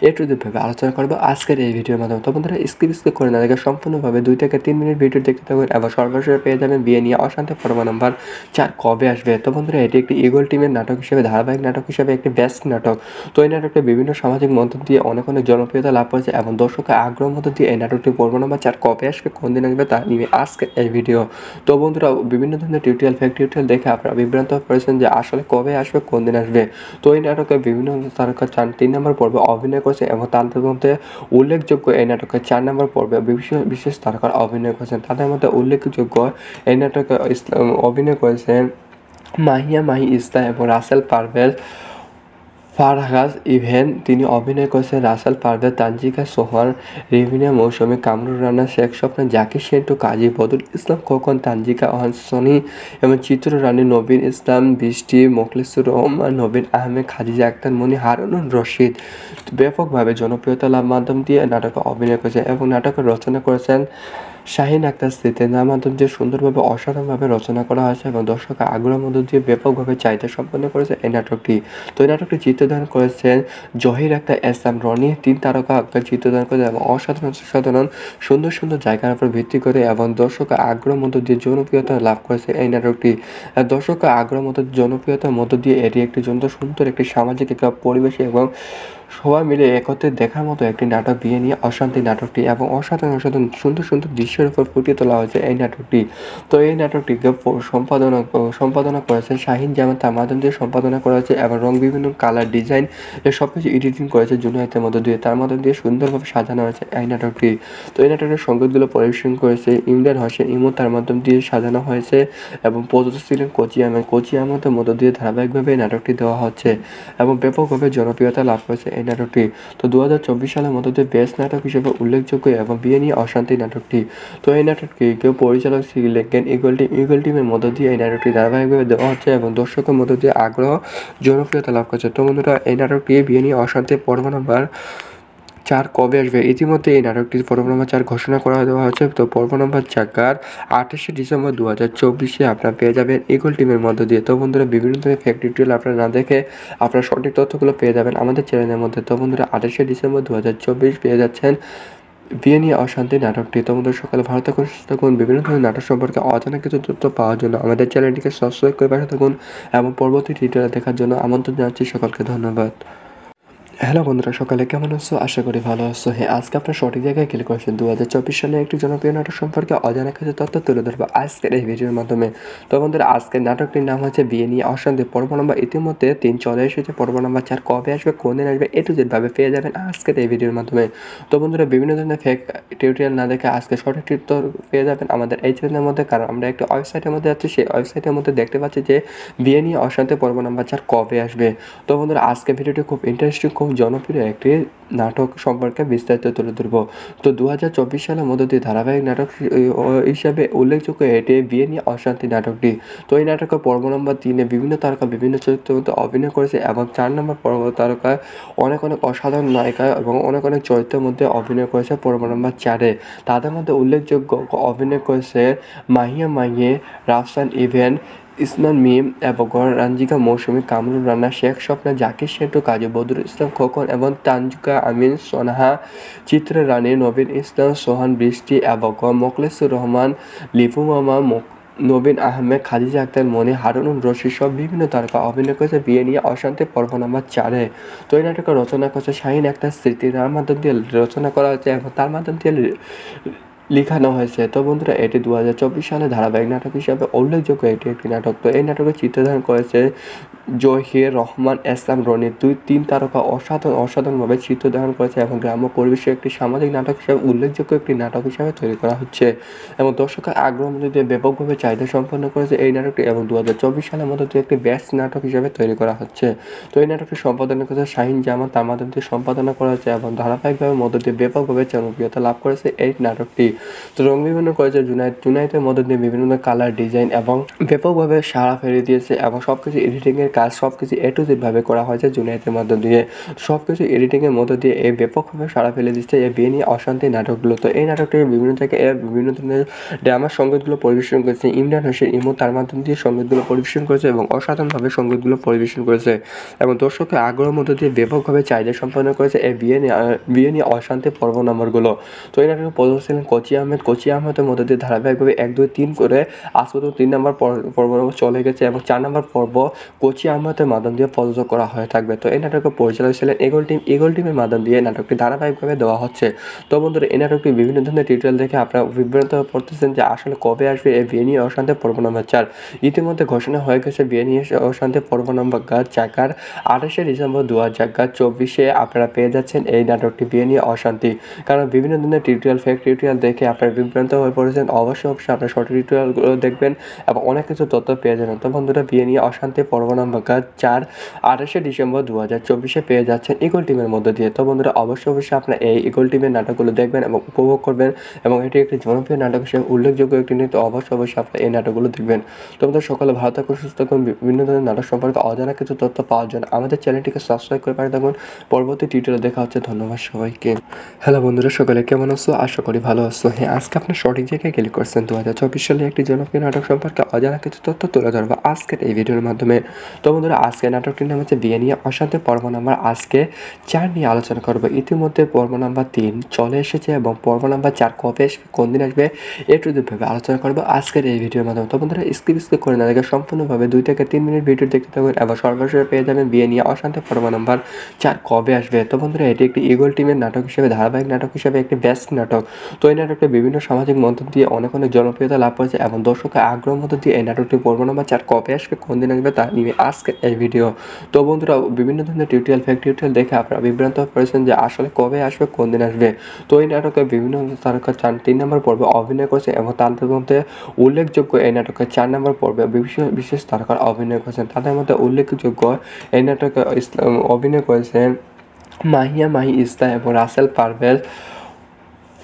একটু ভাবে আলোচনা করবো আজকের এই ভিডিওর মাধ্যমে। তো বন্ধুরা, স্কিপ করে না দেখে সম্পূর্ণভাবে 2 থেকে 3 মিনিট ভিডিও দেখতে থাকুন এবং সর্বশেষে পেয়ে যাবেন বিয়ে নিয়ে অশান্তি পর্ব নাম্বার 4 কবে আসবে। তো বন্ধুরা, এটি একটি ইগল টিমের নাটক হিসেবে ধারাবাহিক নাটক হিসেবে একটি বেস্ট নাটক। তো এই নাটকটি বিভিন্ন সামাজিক মন্তব্য দিয়ে অনেক জনপ্রিয়তা লাভ করেছে এবং দর্শকের আগ্রহ মধ্যে দিয়ে এই নাটকটি পর্ব নাম্বার 4 কবে আসবে, কোন দিন আসবে তা নিয়ে আজকে এই ভিডিও। তো বন্ধুরা, বিভিন্ন ধরনের ফেক টিউটোরিয়াল দেখে আপনারা বিভ্রান্ত করেছেন যে আসলে কবে আসবে, কোন দিন আসবে। তো এই নাটকে বিভিন্ন তারকা 3 নম্বর পর্বে অভিনয় করেছে এবং তাদের মধ্যে উল্লেখযোগ্য এই নাটকে 4 নম্বর পর্বে বিশেষ তারকার অভিনয় করেছেন। তাদের মধ্যে উল্লেখযোগ্য এই নাটকে অভিনয় করেছেন মাহিয়া মাহি ইসলাম এবং রাসেল পারভেজ ফারহাজ ইভেন। তিনি অভিনয় করেছেন রাসেল পারভেজ, তানজিকা সোহান, রেভিনা মৌসুমী, কামরুল রানা, শেখ স্বপ্না, জাকির সেন্টু, কাজী বদরুল ইসলাম খোকন, তানজিকা সনি এবং চিত্র রানী, নবীন ইসলাম বৃষ্টি, মোখলেসুর রহমান, নবীন আহমেদ, খাদিজা আক্তার মনি, হারুনুর রশিদ ব্যাপকভাবে জনপ্রিয়তা লাভ মাধ্যম দিয়ে নাটকে অভিনয় করেছেন এবং নাটকের রচনা করেছেন শাহিন আক্তার স্মৃতি। যার মাধ্যম দিয়ে সুন্দরভাবে অসাধারণভাবে রচনা করা হয়েছে এবং দর্শকের আগ্রহের মধ্য দিয়ে ব্যাপকভাবে চাহিদা সম্পন্ন করেছে এই নাটকটি। তো এই নাটকটি চিত্রধারণ করেছেন জহির আক্তার, এসলাম রনি, 3 তারকা আক্তার চিত্রধারণ করেছে এবং অসাধারণ সুন্দর জায়গার উপর ভিত্তি করে এবং দর্শকের আগ্রহের মধ্য দিয়ে জনপ্রিয়তা লাভ করেছে এই নাটকটি। দর্শকের আগ্রহের মধ্য জনপ্রিয়তার মধ্য দিয়ে এটি একটি সুন্দর একটি সামাজিক একটা পরিবেশে এবং সবাই মিলে একত্রে দেখার মতো একটি নাটক বিয়ে নিয়ে অশান্তি নাটকটি এবং অসাধারণ অসাধারণ সুন্দর সুন্দর দৃশ্যের উপর ফুটিয়ে তোলা হয়েছে এই নাটকটি। তো এই নাটকটিকে সম্পাদনা করেছে শাহিন জামান, তার মাধ্যম দিয়ে সম্পাদনা করা হয়েছে এবং বিভিন্ন কালার ডিজাইন এ সব কিছু এডিটিং করেছে জুনায়েতের মধ্য দিয়ে, তার মধ্য দিয়ে সুন্দরভাবে সাজানো হয়েছে এই নাটকটি। তো এই নাটকের সংগীতগুলো পরিবেশন করেছে ইমরান হোসেন ইমো, তার মাধ্যম দিয়ে সাজানো হয়েছে এবং প্রযোজক ছিলেন কোচি আহমেদের মধ্য দিয়ে ধারাবাহিকভাবে এই নাটকটি দেওয়া হচ্ছে এবং ব্যাপকভাবে জনপ্রিয়তা লাভ করেছে এই নাটকটি। তো 2024 সালের মধ্যে দিয়ে বেস্ট নাটক হিসেবে উল্লেখযোগ্য এবং বিয়ে নিয়ে অশান্তি নাটকটি। তো এই নাটকটি কেউ পরিচালক ছিলেন ইগল টিমের মধ্য দিয়ে এই নাটকটি ধারাবাহিকভাবে দেওয়া হচ্ছে এবং দর্শকের মধ্য দিয়ে আগ্রহ জনপ্রিয়তা লাভ করছে। তো বন্ধুরা, এই নাটকটি বিয়ে নিয়ে অশান্তি পর্ব নাম্বার 4 কবে আসবে? ইতিমধ্যে এই নাটকটির পর্ব নম্বর 4 ঘোষণা করে দেওয়া হয়েছে। তো পর্ব নম্বর 4 28শে ডিসেম্বর 2024 আপনারা পেয়ে যাবেন ইগল টিমের মধ্য দিয়ে। তো বন্ধুরা, বিভিন্ন ধরনের ফ্যাক্ট ডিটেল আপনারা না দেখে আপনারা সঠিক তথ্যগুলো পেয়ে যাবেন আমাদের চ্যানেলের মধ্যে। তো বন্ধুরা, 28শে ডিসেম্বর 2024 পেয়ে যাচ্ছেন বিয়ে নিয়ে অশান্তি নাটকটি। তো বন্ধুরা, সকালে ভালো থাকুন, সুস্থ থাকুন। বিভিন্ন ধরনের নাটক সম্পর্কে অজানা কিছু তথ্য পাওয়ার জন্য আমাদের চ্যানেলটিকে সাবস্ক্রাইব করে পাশে থাকুন এবং পরবর্তী ডিটেল দেখার জন্য আমন্ত্রণ জানাচ্ছি সকলকে। ধন্যবাদ। হ্যালো বন্ধুরা, সকালে কেমন আছো? আশা করি ভালো আছো। হ্যাঁ, আজকে আপনার সঠিক জায়গায় ক্লিক করেছেন। 2024 সালে একটি জনপ্রিয় নাটক সম্পর্কে অজানা কিছু তথ্য তুলে ধরবো আজকের এই ভিডিওর মাধ্যমে। তো বন্ধুরা, আজকের নাটকটির নাম হচ্ছে বিয়ে নিয়ে অশান্তি। পর্ব নম্বর ইতিমধ্যে 3 চলে এসেছে। পর্ব নম্বর 4 কবে আসবে, কোন দিন আসবে, A to Z ভাবে পেয়ে যাবেন আজকের এই ভিডিওর মাধ্যমে। তো বন্ধুরা, বিভিন্ন ধরনের ফেক টিউটোরিয়াল না দেখে আজকে সঠিক উত্তর পেয়ে যাবেন আমাদের এই চ্যানেলের মধ্যে, কারণ আমরা একটা ওয়েবসাইটের মধ্যে আছি। সেই ওয়েবসাইটের মধ্যে দেখতে পাচ্ছি যে বিয়ে নিয়ে অশান্তি পর্ব নম্বর 4 কবে আসবে। তো বন্ধুরা, আজকের ভিডিওটি খুব ইন্টারেস্টিং, খুব জনপ্রিয় একটি নাটক সম্পর্কে বিস্তারিত তুলে ধরব। তো 2024 সালের মধ্য দিয়ে ধারাবাহিক নাটক হিসাবে উল্লেখযোগ্য এটি বিয়ে নিয়ে অশান্তি নাটকটি। তো এই নাটকের পর্ব নম্বর 3-এ বিভিন্ন তারকা বিভিন্ন চরিত্রের মধ্যে অভিনয় করেছে এবং 4 নম্বর পর্ব তারকায় অনেক অসাধারণ নায়িকা এবং অনেক চরিত্রের মধ্যে অভিনয় করেছে পর্ব নম্বর 4-এ। তাদের মধ্যে উল্লেখযোগ্য অভিনয় করেছে মাহিয়া মাহিয়ে, রাফসান ইভেন, ইসমান মিম এবং রাঞ্জিকা মৌসুমী, কামরুল রানা, শেখ স্বপ্না, জাকির সেটু, কাজী বদরুল ইসলাম খোকন এবং তানজুকা আমিন, সোনহা, চিত্রা রানী, নবীন ইসলাম, সোহান বৃষ্টি এবং মোখলেসুর রহমান, লিপু মামা, নবীন আহমেদ, খাদিজা আক্তার মনি, হারুনুর রশিদ সব বিভিন্ন তারকা অভিনয় করেছে বিয়ে নিয়ে অশান্তি পর্ব নম্বর 4-এ। তো এই নাটকের রচনা করেছে শাহিন আক্তার স্মৃতি, তার মাধ্যম দিয়ে রচনা করা হয়েছে এবং তার মাধ্যম দিয়ে লিখানো হয়েছে। তো বন্ধুরা, এটি 2024 সালে ধারাবাহিক নাটক হিসাবে উল্লেখযোগ্য একটি নাটক। তো এই নাটকের চিত্রধারণ করেছে জহির রহমান, এসএম রনি, 2-3 তারকা অসাধারণভাবে চিত্রধারণ করেছে এবং গ্রাম্য পরিবেশে একটি সামাজিক নাটক হিসাবে উল্লেখযোগ্য একটি নাটক হিসাবে তৈরি করা হচ্ছে এবং দর্শকের আগ্রহ মধ্যে দিয়ে ব্যাপকভাবে চাহিদা সম্পন্ন করেছে এই নাটকটি এবং 2024 সালের মধ্যে দিয়ে একটি বেস্ট নাটক হিসাবে তৈরি করা হচ্ছে। তো এই নাটকটি সম্পাদনা করেছে শাহিন জামান, তার মাধ্যম দিয়ে সম্পাদনা করা হয়েছে এবং ধারাবাহিকভাবে মধ্য দিয়ে ব্যাপকভাবে জনপ্রিয়তা লাভ করেছে এই নাটকটি। তো রং বিভিন্ন করেছে জুনায়েতের মধ্য দিয়ে বিভিন্ন কালার ডিজাইন এবং ব্যাপকভাবে সাড়া ফেলে দিয়েছে এবং সব কিছু এডিটিংয়ের কাজ সব কিছু A to Z ভাবে করা হয়েছে জুনায়েতের মধ্য দিয়ে। সব কিছু এডিটিংয়ের মধ্য দিয়ে এই ব্যাপকভাবে সাড়া ফেলে দিচ্ছে এই বিয়ে নিয়ে অশান্তি নাটকগুলো। তো এই নাটকটি বিভিন্ন জায়গায় বিভিন্ন ধরনের ড্রামার সঙ্গীতগুলো পরিবেশন করেছে ইমরান হোসেন ইমো, তার মাধ্যম দিয়ে সঙ্গীতগুলো পরিবেশন করেছে এবং অসাধারণভাবে সঙ্গীতগুলো পরিবেশন করেছে এবং দর্শকের আগ্রহের মধ্য দিয়ে ব্যাপকভাবে চাহিদা সম্পন্ন করেছে এই বিয়ে নিয়ে অশান্তি পর্ব নম্বরগুলো। তো এই নাটকের প্রযোজক ছিলেন কোচি আহমেদের মধ্যে দিয়ে ধারাবাহিকভাবে 1, 2, 3 করে আজ পর্যন্ত 3 নম্বর পর্ব চলে গেছে এবং 4 নম্বর পর্ব কোচি আহমেদের মাধ্যম দিয়ে প্রযোজক করা হয়ে থাকবে। তো এই নাটকের পরিচালক ছিলেন ইগল টিমের মাধ্যম দিয়ে নাটকটি ধারাবাহিকভাবে দেওয়া হচ্ছে। তো বন্ধুরা, এই নাটকটি বিভিন্ন ধরনের টিউটোরিয়াল দেখে আপনারা বিভ্রান্ত পড়তেছেন যে আসলে কবে আসবে এই বিয়ে নিয়ে অশান্তি পর্ব নম্বর 4। ইতিমধ্যে ঘোষণা হয়ে গেছে বিয়ে নিয়ে অশান্তি পর্ব নম্বর 4 28শে ডিসেম্বর 2024 আপনারা পেয়ে যাচ্ছেন এই নাটকটি বিয়ে নিয়ে অশান্তি। কারণ বিভিন্ন ধরনের ফেক টিউটোরিয়াল দেখে আপনারা বিভ্রান্ত হয়ে পড়েছেন। অবশ্যই আপনারা সঠিক টিউটোরিয়ালগুলো দেখবেন এবং অনেক কিছু তথ্য পেয়ে যাবেন। তো বন্ধুরা, বিয়ে নিয়ে অশান্তি পর্ব নম্বর 4 28শে ডিসেম্বর 2024 পেয়ে যাচ্ছেন ইগল টিমের মধ্যে দিয়ে। তো বন্ধুরা, অবশ্যই আপনারা এই ইগল টিমের নাটকগুলো দেখবেন এবং উপভোগ করবেন এবং এটি একটি জনপ্রিয় নাটক হিসেবে উল্লেখযোগ্য একটি নিয়ে। তো অবশ্যই আপনারা এই নাটকগুলো দেখবেন। তো আমাদের সকালে ভালো থাকুন, সুস্থ থাকুন। বিভিন্ন ধরনের নাটক সম্পর্কে অজানা কিছু তথ্য পাওয়ার জন্য আমাদের চ্যানেলটিকে সাবস্ক্রাইব করে পাশে থাকুন। পরবর্তী টিউটোরিয়ালে দেখা হচ্ছে। ধন্যবাদ সবাইকে। হ্যালো বন্ধুরা, সকালে কেমন আছো? আশা করি ভালো আছো। অবশ্য হ্যাঁ, আজকে আপনার সঠিক জায়গায় ক্লিক করছেন। 2024 সালে একটি জনপ্রিয় নাটক সম্পর্কে অজানা কিছু তথ্য তুলে ধরবো আজকের এই ভিডিওর মাধ্যমে। তো বন্ধুরা, আজকের নাটকটির নাম হচ্ছে বিয়ে নিয়ে অশান্তি পর্ব নাম্বার আজকে 4 নিয়ে আলোচনা করবো। ইতিমধ্যে পর্ব নাম্বার 3 চলে এসেছে এবং পর্ব নাম্বার 4 কবে আসবে, কোন দিন আসবে, ভাবে আলোচনা করবো আজকের এই ভিডিওর মাধ্যমে। তো বন্ধুরা, স্কিপ করে না দেখে সম্পূর্ণভাবে 2 থেকে 3 মিনিট ভিডিও দেখতে থাকুন এবং সর্বশেষে পেয়ে যাবেন বিয়ে নিয়ে অশান্তি পর্ব নাম্বার 4 কবে আসবে। তো বন্ধুরা, এটি একটি ইগল টিমের নাটক হিসেবে, ধারাবাহিক নাটক হিসেবে একটি বেস্ট নাটক। তো এই নাটকটি বিভিন্ন সামাজিক মাধ্যম দিয়ে অনেক জনপ্রিয়তা লাভ করেছে এবং দর্শকের আগ্রহ মধ্য দিয়ে এই নাটকটি পর্ব নাম্বার 4 কবে আসবে, কোন দিন আসবে তা নিয়ে আজকে এই ভিডিও। তো বন্ধুরা, বিভিন্ন ধরনের টিউটোরিয়াল, ফেক টিউটোরিয়াল দেখে আপনারা বিভ্রান্ত হয়ে পড়েছেন যে আসলে কবে আসবে, কোন দিন আসবে। তো এই নাটকে বিভিন্ন তারকা 3 নম্বর পর্বে অভিনয় করেছে এবং তাদের মধ্যে উল্লেখযোগ্য এই নাটকে 4 নম্বর পর্বে বিশেষ তারকার অভিনয় করেছেন। তাদের মধ্যে উল্লেখযোগ্য এই নাটকে অভিনয় করেছেন মাহি ইসলাম এবং রাসেল পারভেজ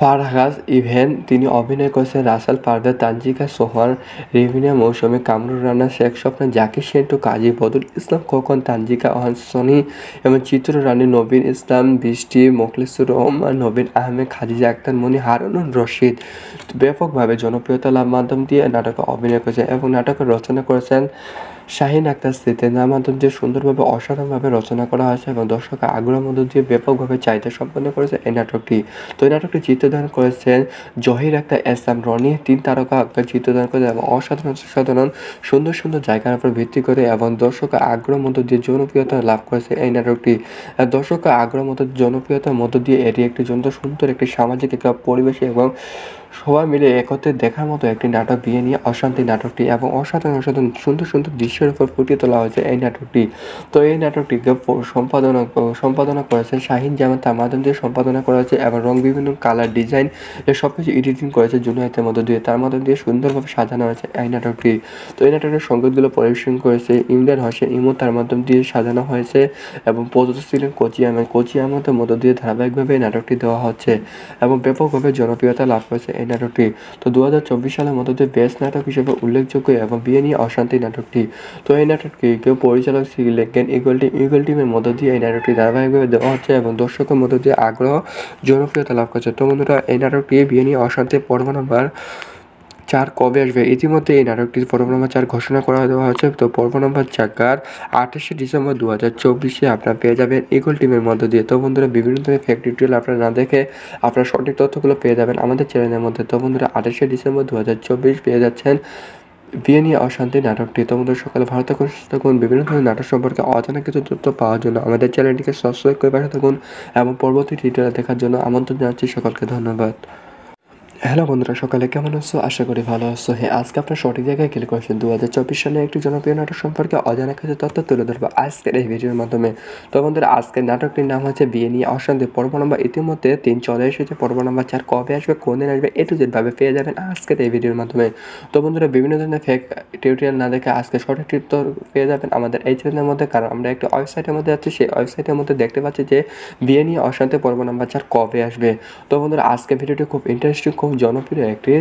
ফারহাজ ইভেন। তিনি অভিনয় করেছেন রাসেল পারভেজ, তানজিকা সোহান, রেভিনা মৌসুমী, কামরুল রানা, শেখ স্বপ্না, জাকির সেন্টু, কাজী বদরুল ইসলাম খোকন, তানজিকা সনি এবং চিত্ররানী, নবীন ইসলাম, বৃষ্টি, মোখলেসুর রহমান, নবীন আহমেদ, খাদিজা আক্তার মনি, হারুনুর রশিদ ব্যাপকভাবে জনপ্রিয়তা লাভ মাধ্যম দিয়ে নাটকে অভিনয় করেছেন এবং নাটকের রচনা করেছেন শাহিন আক্তার স্মৃতি। যার মাধ্যম দিয়ে সুন্দরভাবে, অসাধারণভাবে রচনা করা হয়েছে এবং দর্শকের আগ্রহের মধ্য দিয়ে ব্যাপকভাবে চাহিদা সম্পন্ন করেছে এই নাটকটি। তো এই নাটকটি চিত্রধারণ করেছেন জহির আক্তার, এস.এম. রনি, 3 তারকা আক্তার চিত্রধারণ করেছে এবং অসাধারণ সুন্দর জায়গার উপর ভিত্তি করে এবং দর্শকের আগ্রহের মধ্য দিয়ে জনপ্রিয়তা লাভ করেছে এই নাটকটি। দর্শকের আগ্রহের মধ্য জনপ্রিয়তার মধ্য দিয়ে এটি একটি সুন্দর একটি সামাজিক একটা পরিবেশে এবং সবাই মিলে একত্রে দেখার মতো একটি নাটক বিয়ে নিয়ে অশান্তি নাটকটি এবং অসাধারণ সুন্দর দৃশ্যের উপর ফুটিয়ে তোলা হয়েছে এই নাটকটি। তো এই নাটকটিকে সম্পাদনা করেছে শাহিন জামান, তার মাধ্যম দিয়ে সম্পাদনা করা হয়েছে এবং বিভিন্ন কালার ডিজাইন সব কিছু এডিটিং করেছে জুনায়েতের মধ্য দিয়ে, তার মধ্য দিয়ে সুন্দরভাবে সাজানো হয়েছে এই নাটকটি। তো এই নাটকের সংগীতগুলো পরিবেশন করেছে ইমরান হোসেন ইমো, তার মাধ্যম দিয়ে সাজানো হয়েছে এবং প্রযোজক ছিলেন কোচি আহমেদের মধ্য দিয়ে ধারাবাহিকভাবে এই নাটকটি দেওয়া হচ্ছে এবং ব্যাপকভাবে জনপ্রিয়তা লাভ করেছে এই নাটকটি। তো 2024 সালের মধ্যে বেস্ট নাটক হিসেবে উল্লেখযোগ্য এবং বিয়ে নিয়ে অশান্তি নাটকটি। তো এই নাটকটি কেউ পরিচালক ছিলেন ইগল টিমের মধ্য দিয়ে এই নাটকটি ধারাবাহিকভাবে দেওয়া হচ্ছে এবং দর্শকের মধ্য দিয়ে আগ্রহ জনপ্রিয়তা লাভ করছে। তো বন্ধুরা, এই নাটকটি বিয়ে নিয়ে অশান্তি পর্ব নাম্বার 4 কবে আসবে, ইতিমধ্যে এই নাটকটির পর্ব নম্বর 4 ঘোষণা করে দেওয়া হয়েছে। তো পর্ব নম্বর 4 28শে ডিসেম্বর 2024 আপনারা পেয়ে যাবেন ইগল টিমের মধ্য দিয়ে। তো বন্ধুরা, বিভিন্ন ধরনের ফেক টিউটোরিয়াল আপনারা না দেখে আপনারা সঠিক তথ্যগুলো পেয়ে যাবেন আমাদের চ্যানেলের মধ্যে। তো বন্ধুরা, 28শে ডিসেম্বর 2024 পেয়ে যাচ্ছেন বিয়ে নিয়ে অশান্তি নাটকটি। তো বন্ধুরা, সকালে ভালো থাকুন, সুস্থ থাকুন। বিভিন্ন ধরনের নাটক সম্পর্কে অজানা কিছু তথ্য পাওয়ার জন্য আমাদের চ্যানেলটিকে সাবস্ক্রাইব করে পাশে থাকুন এবং পরবর্তী টিউটোরিয়াল দেখার জন্য আমন্ত্রণ জানাচ্ছি সকলকে। ধন্যবাদ। হ্যালো বন্ধুরা, সকালে কেমন আছো? আশা করি ভালো আছো। হ্যাঁ, আজকে আপনার সঠিক জায়গায় ক্লিক করেছেন। 2024 সালে একটি জনপ্রিয় নাটক সম্পর্কে অজানা কিছু তথ্য তুলে ধরবো আজকের এই ভিডিওর মাধ্যমে। তো বন্ধুরা, আজকের নাটকটির নাম হচ্ছে বিয়ে নিয়ে অশান্তি পর্ব নম্বর ইতিমধ্যে 3 চলে এসেছে। পর্ব নম্বর 4 কবে আসবে, কোন দিন আসবে, ভাবে পেয়ে যাবেন আজকের এই ভিডিওর মাধ্যমে। তো বন্ধুরা, বিভিন্ন ধরনের ফেক টিউটোরিয়াল না দেখে আজকে সঠিক উত্তর পেয়ে যাবেন আমাদের এই চ্যানেলের মধ্যে, কারণ আমরা একটা ওয়েবসাইটের মধ্যে যাচ্ছি। সেই ওয়েবসাইটের মধ্যে দেখতে পাচ্ছি যে বিয়ে নিয়ে অশান্তি পর্ব নম্বর 4 কবে আসবে। তো বন্ধুরা, আজকের ভিডিওটি খুব ইন্টারেস্টিং, খুব জনপ্রিয় একটি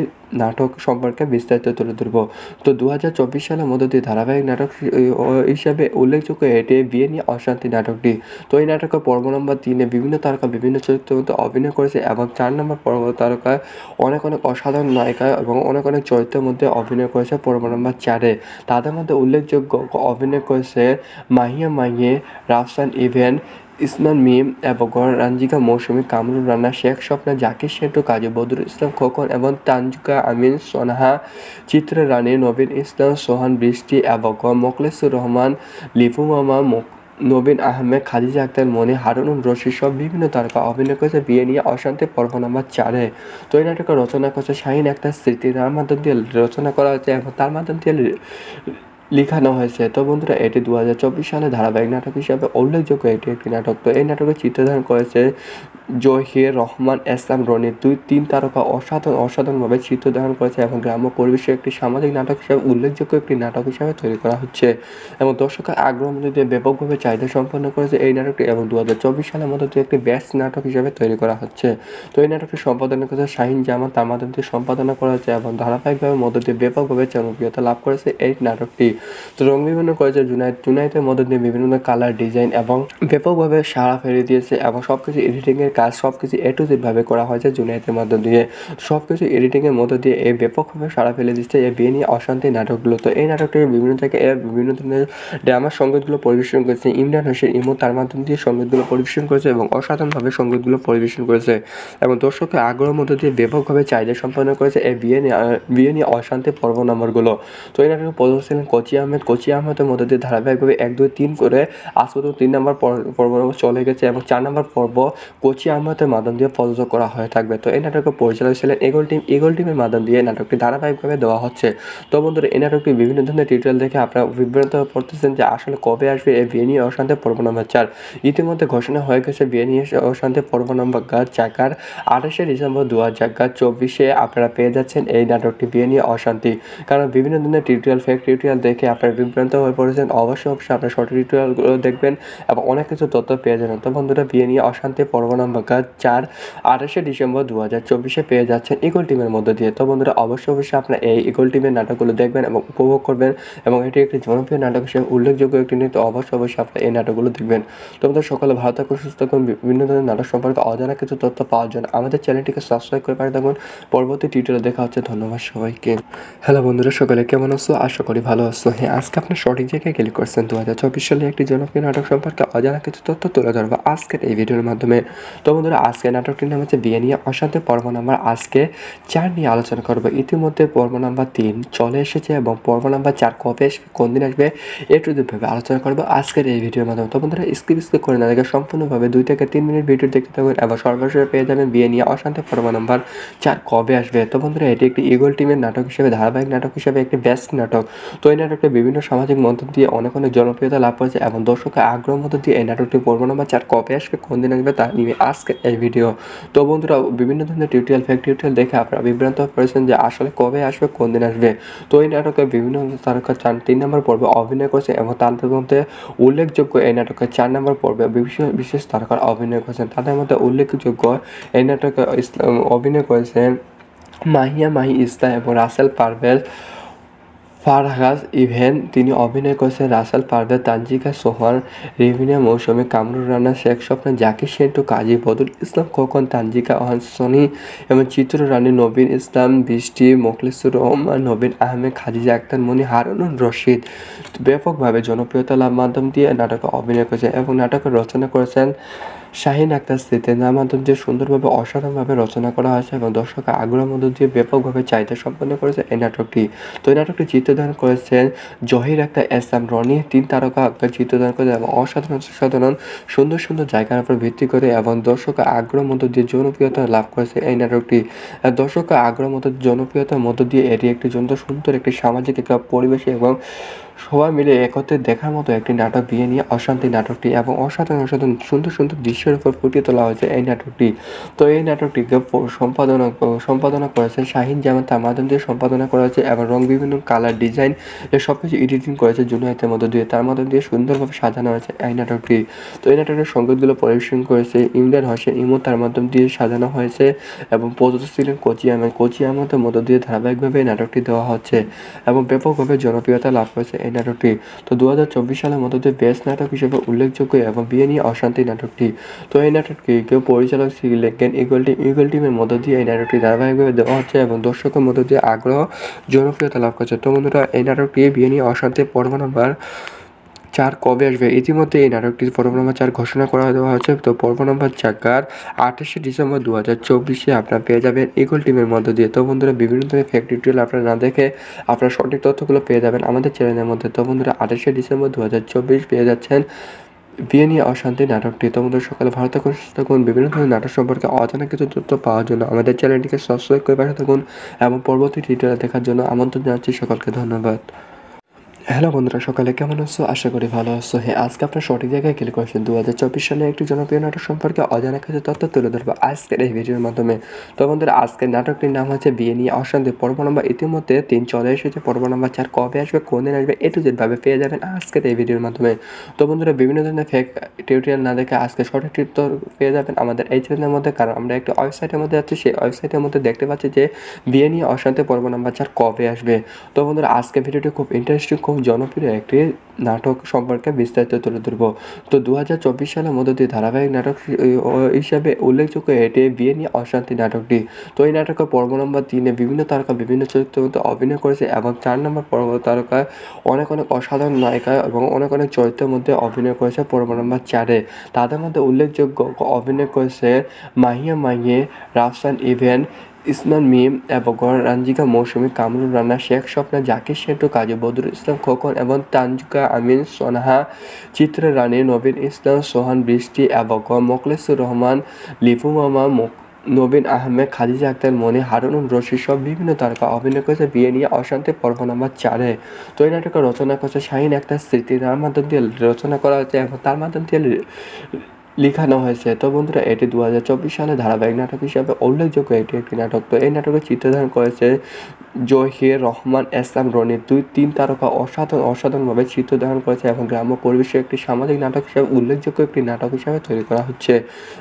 নাটক সম্পর্কে বিস্তারিত তুলে ধরবো। তো 2024 সালের মধ্য দিয়ে ধারাবাহিক নাটক হিসাবে উল্লেখযোগ্য এটি বিয়ে নিয়ে অশান্তি নাটকটি। তো এই নাটকের পর্ব নম্বর 3 বিভিন্ন তারকা বিভিন্ন চরিত্রের মধ্যে অভিনয় করেছে এবং 4 নম্বর পর্ব তারকায় অনেক অসাধারণ নায়িকা এবং অনেক চরিত্রের মধ্যে অভিনয় করেছে পর্ব নম্বর 4-এ। তাদের মধ্যে উল্লেখযোগ্য অভিনয় করেছে মাহি, রাফসান ইভেন, ইসমান মিম এবং রানজিকা মৌসুমী, কামরুল রানা, শেখ স্বপ্না, জাকির সেন্টু, কাজী বদরুল ইসলাম খোকন এবং তানজিকা আমিন, সোনাহা, চিত্ররানী, নবীন ইসলাম, সোহান, বৃষ্টি এবং মোখলেসুর রহমান, লিপু মামা, নবীন আহমেদ, খাদিজা আক্তার মনি, হারুনুর রশিদ সব বিভিন্ন তারকা অভিনয় করেছে বিয়ে নিয়ে অশান্তি পর্ব নম্বর 4-এ। তো এই নাটকের রচনা করেছে শাহিন আক্তার স্মৃতি, তার মাধ্যম দিয়ে রচনা করা হয়েছে এবং তার মাধ্যম দিয়ে লিখানো হয়েছে। তো বন্ধুরা, এটি 2024 সালে ধারাবাহিক নাটক হিসাবে উল্লেখযোগ্য একটি নাটক। তো এই নাটকের চিত্রধারণ করেছে জহির রহমান, এস.এম. রনি, 2-3 তারকা অসাধারণভাবে চিত্রধারণ করেছে এবং গ্রাম্য পরিবেশে একটি সামাজিক নাটক হিসাবে উল্লেখযোগ্য একটি নাটক হিসাবে তৈরি করা হচ্ছে এবং দর্শকের আগ্রহ মধ্যে দিয়ে ব্যাপকভাবে চাহিদা সম্পন্ন করেছে এই নাটকটি এবং 2024 সালের মধ্যে দিয়ে একটি বেস্ট নাটক হিসাবে তৈরি করা হচ্ছে। তো এই নাটকটি সম্পাদনা করেছে শাহিন জামান, তার মাধ্যম দিয়ে সম্পাদনা করা হচ্ছে এবং ধারাবাহিকভাবে মধ্য দিয়ে ব্যাপকভাবে জনপ্রিয়তা লাভ করেছে এই নাটকটি। তো রং বিভিন্ন করেছে জুনায়েদের মধ্যে দিয়ে বিভিন্ন কালার ডিজাইন এবং ব্যাপকভাবে সাড়া ফেলে দিয়েছে এবং সব কিছু এডিটিংয়ের কাজ সব কিছু এ টু জেডভাবে করা হয়েছে জুনায়েদের মধ্য দিয়ে। সব কিছু এডিটিংয়ের মধ্য দিয়ে এই ব্যাপকভাবে সাড়া ফেলে দিচ্ছে এই বিয়ে নিয়ে অশান্তি নাটকগুলো। তো এই নাটকটি বিভিন্ন জায়গায় বিভিন্ন ধরনের ড্রামার সঙ্গীতগুলো পরিবেশন করেছে ইমরান হোসেন ইমো, তার মাধ্যম দিয়ে সঙ্গীতগুলো পরিবেশন করেছে এবং অসাধারণভাবে সঙ্গীতগুলো পরিবেশন করেছে এবং দর্শকের আগ্রহের মধ্য দিয়ে ব্যাপকভাবে চাহিদা সম্পন্ন করেছে এই বিয়ে নিয়ে অশান্তি পর্ব নম্বরগুলো। তো এই নাটকে প্রযোজক ছিলেন কোচি আহমেদের মধ্যে দিয়ে ধারাবাহিকভাবে 1, 2, 3 করে আজ পর্যন্ত 3 নম্বর পর্ব চলে গেছে এবং 4 নম্বর পর্ব কোচি আহমেদের মাধ্যম দিয়ে প্রযোজক করা হয়ে থাকবে। তো এই নাটকের পরিচালক ছিলেন ইগল টিমের মাধ্যম দিয়ে নাটকটি ধারাবাহিকভাবে দেওয়া হচ্ছে। তো বন্ধুরা এই নাটকটি বিভিন্ন ধরনের টিউটোরিয়াল দেখে আপনারা বিভ্রান্ত হয়ে পড়তেছেন যে আসলে কবে আসবে এই বিয়ে নিয়ে অশান্তি পর্ব নম্বর 4। ইতিমধ্যে ঘোষণা হয়ে গেছে বিয়ে নিয়ে অশান্তি পর্ব নম্বর 4 28শে ডিসেম্বর 2024 আপনারা পেয়ে যাচ্ছেন এই নাটকটি বিয়ে নিয়ে অশান্তি। কারণ বিভিন্ন ধরনের টিউটোরিয়াল ফেক টিউটোরিয়াল দেখে আপনারা বিভ্রান্ত হয়ে পড়েছেন। অবশ্যই আপনারা শর্ট টিউটোরিয়ালগুলো দেখবেন এবং অনেক কিছু তথ্য পেয়ে যাবেন। তো বন্ধুরা বিয়ে নিয়ে অশান্তি পর্ব নম্বর 4 28শে ডিসেম্বর 2024 পেয়ে যাচ্ছেন ইগল টিমের মধ্যে দিয়ে। তো বন্ধুরা অবশ্যই আপনারা এই ইগল টিমের নাটকগুলো দেখবেন এবং উপভোগ করবেন এবং এটি একটি জনপ্রিয় নাটক হিসেবে উল্লেখযোগ্য একটি নিয়ে। তো অবশ্যই আপনারা এই নাটকগুলো দেখবেন। তো আমাদের সকালে ভালো থাকুন, সুস্থ থাকুন। বিভিন্ন ধরনের নাটক সম্পর্কে অজানা কিছু তথ্য পাওয়ার জন্য আমাদের চ্যানেলটিকে সাবস্ক্রাইব করে পাঠিয়ে থাকুন। পরবর্তী টিউটোরিয়ালে দেখা হচ্ছে। ধন্যবাদ সবাইকে। হ্যালো বন্ধুরা, সকালে কেমন আছো? আশা করি ভালো আছো। হ্যাঁ, আজকে আপনার সঠিক জায়গায় ক্লিক করছেন। 2024 সালে একটি জনপ্রিয় নাটক সম্পর্কে অজানা কিছু তথ্য তুলে ধরবো আজকের এই ভিডিওর মাধ্যমে। তো বন্ধুরা আজকের নাটকটির নাম হচ্ছে বিয়ে নিয়ে অশান্তি পর্ব নাম্বার আজকে 4 নিয়ে আলোচনা করবো। ইতিমধ্যে পর্ব নাম্বার 3 চলে এসেছে এবং পর্ব নাম্বার 4 কবে আসবে, কোন দিন আসবে, এ টু জেডভাবে আলোচনা করবো আজকের এই ভিডিওর মাধ্যমে। তো বন্ধুরা স্কিপ করে না দেখে সম্পূর্ণভাবে 2 থেকে 3 মিনিট ভিডিও দেখতে থাকুন এবং সর্বশেষে পেয়ে যাবেন বিয়ে নিয়ে অশান্তি পর্ব নাম্বার 4 কবে আসবে। তো বন্ধুরা এটি একটি ইগল টিমের নাটক হিসেবে ধারাবাহিক নাটক হিসেবে একটি বেস্ট নাটক। তো এই নাটকটি বিভিন্ন সামাজিক মন্তব্য দিয়ে অনেক জনপ্রিয়তা লাভ করেছে এবং দর্শকের আগ্রহ মধ্য দিয়ে এই নাটকটি পর্ব নাম্বার 4 কবে আসবে, কোন দিন আসবে তা নিয়ে আজকের এই ভিডিও। তো বন্ধুরা বিভিন্ন ধরনের টিউটোরিয়াল ফেক টিউটোরিয়াল দেখে আপনারা বিভ্রান্ত করেছেন যে আসলে কবে আসবে, কোন দিন আসবে। তো এই নাটকে বিভিন্ন তারকা 3 নম্বর পর্বে অভিনয় করেছে এবং তাদের মধ্যে উল্লেখযোগ্য এই নাটকের 4 নম্বর পর্বে বিশেষ তারকার অভিনয় করেছেন। তাদের মধ্যে উল্লেখযোগ্য এই নাটকে অভিনয় করেছেন মাহি ইসলাম এবং রাসেল পারভেজ ফারহাজ ইভেন। তিনি অভিনয় করেছেন রাসেল পারভেজ, তানজিকা সোহান, রেভিনা মৌসুমী, কামরুল রানা, শেখ স্বপ্ন, জাকির সেন্টু, কাজী বদরুল ইসলাম খোকন, তানজিকা সনি এবং চিত্ররানী, নবীন ইসলাম, বৃষ্টি, মোখলেসুর রহমান, নবীন আহমেদ, খাদিজা আক্তার মনি, হারুনুর রশিদ ব্যাপকভাবে জনপ্রিয়তা লাভ মাধ্যম দিয়ে নাটকে অভিনয় করেছেন এবং নাটকের রচনা করেছেন শাহিন আক্তার স্মৃতি। যার মাধ্যম দিয়ে সুন্দরভাবে অসাধারণভাবে রচনা করা হয়েছে এবং দর্শকের আগ্রহের মধ্য দিয়ে ব্যাপকভাবে চাহিদা সম্পন্ন করেছে এই নাটকটি। তো এই নাটকটি চিত্রধারণ করেছেন জহির আক্তার এসএম রনি, 3 তারকা আক্তার চিত্রধারণ করে এবং অসাধারণ সুন্দর জায়গার উপর ভিত্তি করে এবং দর্শকের আগ্রহের মধ্য দিয়ে জনপ্রিয়তা লাভ করেছে এই নাটকটি। দর্শকের আগ্রহের মধ্য জনপ্রিয়তার মধ্য দিয়ে এটি একটি সুন্দর একটি সামাজিক একটা পরিবেশ এবং সবাই মিলে একত্রে দেখার মতো একটি নাটক বিয়ে নিয়ে অশান্তি নাটকটি এবং অসাধারণ সুন্দর দৃশ্যের উপর ফুটিয়ে তোলা হয়েছে এই নাটকটি। তো এই নাটকটিকে সম্পাদনা করেছেন শাহিন জামান, তার মাধ্যম দিয়ে সম্পাদনা করা হয়েছে এবং বিভিন্ন কালার ডিজাইন সব কিছু এডিটিং করেছে জুনায়েদের মধ্য দিয়ে, তার মাধ্যম দিয়ে সুন্দরভাবে সাজানো হয়েছে এই নাটকটি। তো এই নাটকের সঙ্গীতগুলো পরিবেশন করেছে ইমরান হোসেন ইমো, তার মাধ্যম দিয়ে সাজানো হয়েছে এবং প্রযোজক ছিলেন কোচি আহমেদের মধ্য দিয়ে ধারাবাহিকভাবে এই নাটকটি দেওয়া হচ্ছে এবং ব্যাপকভাবে জনপ্রিয়তা লাভ করেছে এই নাটকটি। তো 2024 সালের মধ্যে দিয়ে বেস্ট নাটক হিসেবে উল্লেখযোগ্য এবং বিয়ে নিয়ে অশান্তি নাটকটি। তো এই নাটকটি কেউ পরিচালক ছিলেন ইগল টিমের মধ্য দিয়ে এই নাটকটি ধারাবাহিকভাবে দেওয়া হচ্ছে এবং দর্শকের মধ্য দিয়ে আগ্রহ জনপ্রিয়তা লাভ করছে। তো বন্ধুরা এই নাটকটি বিয়ে নিয়ে অশান্তি পর্ব নাম্বার 4 কবে আসবে, ইতিমধ্যে এই নাটকটির পর্ব নম্বর 4 ঘোষণা করা দেওয়া হয়েছে। তো পর্ব নম্বর 4 28শে ডিসেম্বর 2024 আপনারা পেয়ে যাবেন ইগল টিমের মধ্য দিয়ে। তো বন্ধুরা বিভিন্ন ধরনের ফেক টিউটোরিয়াল আপনারা না দেখে আপনারা সঠিক তথ্যগুলো পেয়ে যাবেন আমাদের চ্যানেলের মধ্যে। তো বন্ধুরা 28শে ডিসেম্বর 2024 পেয়ে যাচ্ছেন বিয়ে নিয়ে অশান্তি নাটকটি। তো বন্ধুরা সকালে ভালো থাকুন, সুস্থ থাকুন। বিভিন্ন ধরনের নাটক সম্পর্কে অজানা কিছু তথ্য পাওয়ার জন্য আমাদের চ্যানেলটিকে সাবস্ক্রাইব করে পাঠিয়ে থাকুন এবং পরবর্তী টিউটোরিয়াল দেখার জন্য আমন্ত্রণ জানাচ্ছি সকলকে। ধন্যবাদ। হ্যালো বন্ধুরা, সকালে কেমন আছো? আশা করি ভালো আছো। হ্যাঁ, আজকে আপনার সঠিক জায়গায় ক্লিক করেছেন। 2024 সালে একটি জনপ্রিয় নাটক সম্পর্কে অজানা কিছু তথ্য তুলে ধরবো আজকের এই ভিডিওর মাধ্যমে। তো বন্ধুরা আজকের নাটকটির নাম হচ্ছে বিয়ে নিয়ে অশান্তি পর্ব নম্বর ইতিমধ্যে 3 চলে এসেছে। পর্ব নম্বর 4 কবে আসবে, কোন দিন আসবে, এ টু জেডভাবে পেয়ে যাবেন আজকের এই ভিডিওর মাধ্যমে। তো বন্ধুরা বিভিন্ন ধরনের ফেক টিউটোরিয়াল না দেখে আজকে সঠিক টিপ পেয়ে যাবেন আমাদের এই চ্যানেলের মধ্যে, কারণ আমরা একটি ওয়েবসাইটের মধ্যে যাচ্ছি। সেই ওয়েবসাইটের মধ্যে দেখতে পাচ্ছি যে বিয়ে নিয়ে অশান্তি পর্ব নম্বর 4 কবে আসবে। তো বন্ধুরা আজকে ভিডিওটি খুব ইন্টারেস্টিং, খুব খুব জনপ্রিয় একটি নাটক সম্পর্কে বিস্তারিত তুলে ধরব। তো 2024 সালের মধ্য দিয়ে ধারাবাহিক নাটক হিসাবে উল্লেখযোগ্য এটি বিয়ে নিয়ে অশান্তি নাটকটি। তো এই নাটকের পর্ব নম্বর 3-এ বিভিন্ন তারকা বিভিন্ন চরিত্রের মধ্যে অভিনয় করেছে এবং 4 নম্বর পর্ব তারকায় অনেক অসাধারণ নায়িকা এবং অনেক চরিত্রের মধ্যে অভিনয় করেছে পর্ব নম্বর 4-এ। তাদের মধ্যে উল্লেখযোগ্য অভিনয় করেছে মাহিয়া মাহিয়ে, রাফসান ইভেন, ইসমান মিম এবং রাঞ্জিকা মৌসুমী, কামরুল রানা, শেখ স্বপ্না, জাকির সেন্টু, কাজী বদরুল ইসলাম খোকন এবং তানজুকা আমিন, সোনাহা, চিত্রা রানী, নবীন ইসলাম, সোহান বৃষ্টি এবং মোখলেসুর রহমান, লিপু মামা, নবীন আহমেদ, খাদিজা আক্তার মনি, হারুনুর রশিদ সব বিভিন্ন তারকা অভিনয় করেছে বিয়ে নিয়ে অশান্তি পর্ব নম্বর 4-এ। তো এই নাটকের রচনা করেছে শাহিন আক্তার স্মৃতি, তার মাধ্যম দিয়ে রচনা করা হয়েছে এবং তার মাধ্যম দিয়ে লিখানো হয়েছে। তো বন্ধুরা, এটি 2024 সালে ধারাবাহিক নাটক হিসাবে উল্লেখযোগ্য একটি নাটক। তো এই নাটকের চিত্রধারণ করেছে জহির রহমান, এসএম রনি, 2-3 তারকা অসাধারণভাবে চিত্রধারণ করেছে এবং গ্রাম্য পরিবেশে একটি সামাজিক নাটক হিসাবে উল্লেখযোগ্য একটি নাটক হিসাবে তৈরি করা হচ্ছে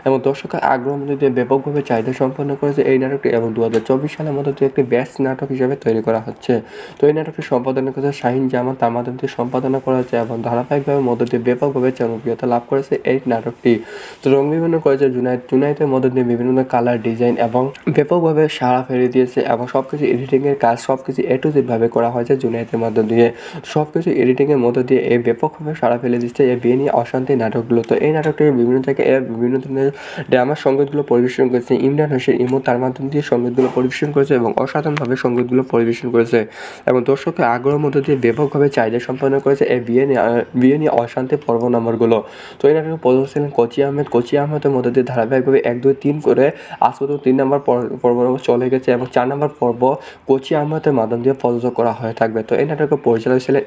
এবং দর্শকের আগ্রহ মধ্যে দিয়ে ব্যাপকভাবে চাহিদা সম্পন্ন করেছে এই নাটকটি এবং 2024 সালের মধ্যে দিয়ে একটি বেস্ট নাটক হিসাবে তৈরি করা হচ্ছে। তো এই নাটকটি সম্পাদনা করেছে শাহিন জামান, তার মাধ্যম দিয়ে সম্পাদনা করা হয়েছে এবং ধারাবাহিকভাবে মধ্য দিয়ে ব্যাপকভাবে জনপ্রিয়তা লাভ করেছে এই নাটকটি। তো রং বিভিন্ন করেছে জুনাইদের মধ্য দিয়ে বিভিন্ন কালার ডিজাইন এবং ব্যাপকভাবে সাড়া ফেলে দিয়েছে এবং সবকিছু এডিটিংয়ের কাজ সবকিছু A to Z ভাবে করা হয়েছে জুনাইদের মধ্য দিয়ে। সবকিছু এডিটিংয়ের মধ্য দিয়ে এই ব্যাপকভাবে সাড়া ফেলে দিচ্ছে এই বিয়ে নিয়ে অশান্তি নাটকগুলো। তো এই নাটকটি বিভিন্ন জায়গায় বিভিন্ন ধরনের ড্রামার সঙ্গীতগুলো পরিবেশন করেছে ইমরান হোসেন ইমো, তার মাধ্যম দিয়ে সঙ্গীতগুলো পরিবেশন করেছে এবং অসাধারণভাবে সঙ্গীতগুলো পরিবেশন করেছে এবং দর্শকের আগ্রহের মধ্য দিয়ে ব্যাপকভাবে চাহিদা সম্পন্ন করেছে এই বিয়ে নিয়ে অশান্তি পর্ব নম্বরগুলো। তো এই নাটকে প্রদর্শন ছিলেন কোচি আহমেদের মধ্যে দিয়ে ধারাবাহিকভাবে 1, 2, 3 করে আজ পর্যন্ত 3 নম্বর পর্ব চলে গেছে এবং 4 নম্বর পর্ব কোচি আহমেদের মাধ্যম দিয়ে প্রযোজক করা হয়ে থাকবে। তো এই নাটকের পরিচালক ছিলেন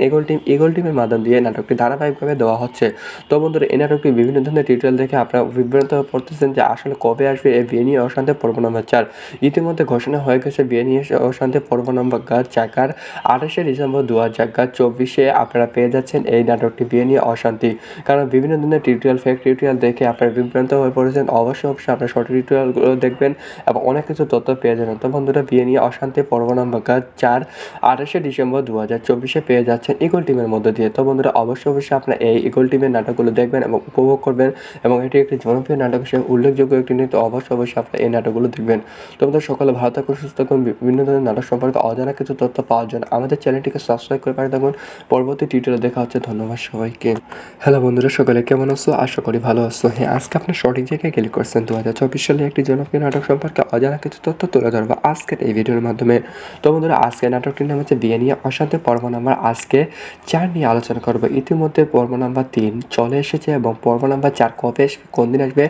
ইগল টিমের মাধ্যম দিয়ে নাটকটি ধারাবাহিকভাবে দেওয়া হচ্ছে। তো বন্ধুরা, এই নাটকটি বিভিন্ন ধরনের টিউটোরিয়াল দেখে আপনারা বিভ্রান্ত হয়ে পড়তেছেন যে আসলে কবে আসবে এই বিয়ে নিয়ে অশান্তি পর্ব নম্বর 4। ইতিমধ্যে ঘোষণা হয়ে গেছে বিয়ে নিয়ে অশান্তি পর্ব নম্বর 4 28শে ডিসেম্বর 2024 আপনারা পেয়ে যাচ্ছেন এই নাটকটি বিয়ে নিয়ে অশান্তি। কারণ বিভিন্ন ধরনের ফেক টিউটোরিয়াল দেখে আপনারা বিভ্রান্ত হয়ে পড়েছেন। অবশ্যই আপনার শর্ট টিউটোরিয়ালগুলো দেখবেন এবং অনেক কিছু তথ্য পেয়ে যাবেন। তো বন্ধুরা, বিয়ে নিয়ে অশান্তি পর্ব নম্বর 4 28শে ডিসেম্বর 2024 পেয়ে যাচ্ছেন ইগল টিমের মধ্যে দিয়ে। তো বন্ধুরা, অবশ্যই আপনারা এই ইগল টিমের নাটকগুলো দেখবেন এবং উপভোগ করবেন এবং এটি একটি জনপ্রিয় নাটক হিসেবে উল্লেখযোগ্য একটি নিয়ে। তো অবশ্যই আপনারা এই নাটকগুলো দেখবেন। তো বন্ধুরা, সকালে ভালো থাকুন, সুস্থ থাকুন। বিভিন্ন ধরনের নাটক সম্পর্কে অজানা কিছু তথ্য পাওয়ার জন্য আমাদের চ্যানেলটিকে সাবস্ক্রাইব করে পাঠিয়ে থাকুন। পরবর্তী টিউটোরিয়ালে দেখা হচ্ছে। ধন্যবাদ সবাইকে। হ্যালো বন্ধুরা, সকালে কেমন আছো? আশা করি ভালো আছো। হ্যাঁ, আজকে আপনার সঠিক জায়গায় ক্লিক করছেন। 2024 সালে একটি জনপ্রিয় নাটক সম্পর্কে অজানা কিছু তথ্য তুলে ধরবো আজকের এই ভিডিওর মাধ্যমে। তো বন্ধুরা, আজকের নাটকটির নাম হচ্ছে বিয়ে নিয়ে অশান্তি পর্ব নাম্বার আজকে 4 নিয়ে আলোচনা করবো। ইতিমধ্যে পর্ব নাম্বার 3 চলে এসেছে এবং পর্ব নাম্বার 4 কবে আসবে, কোন দিন আসবে,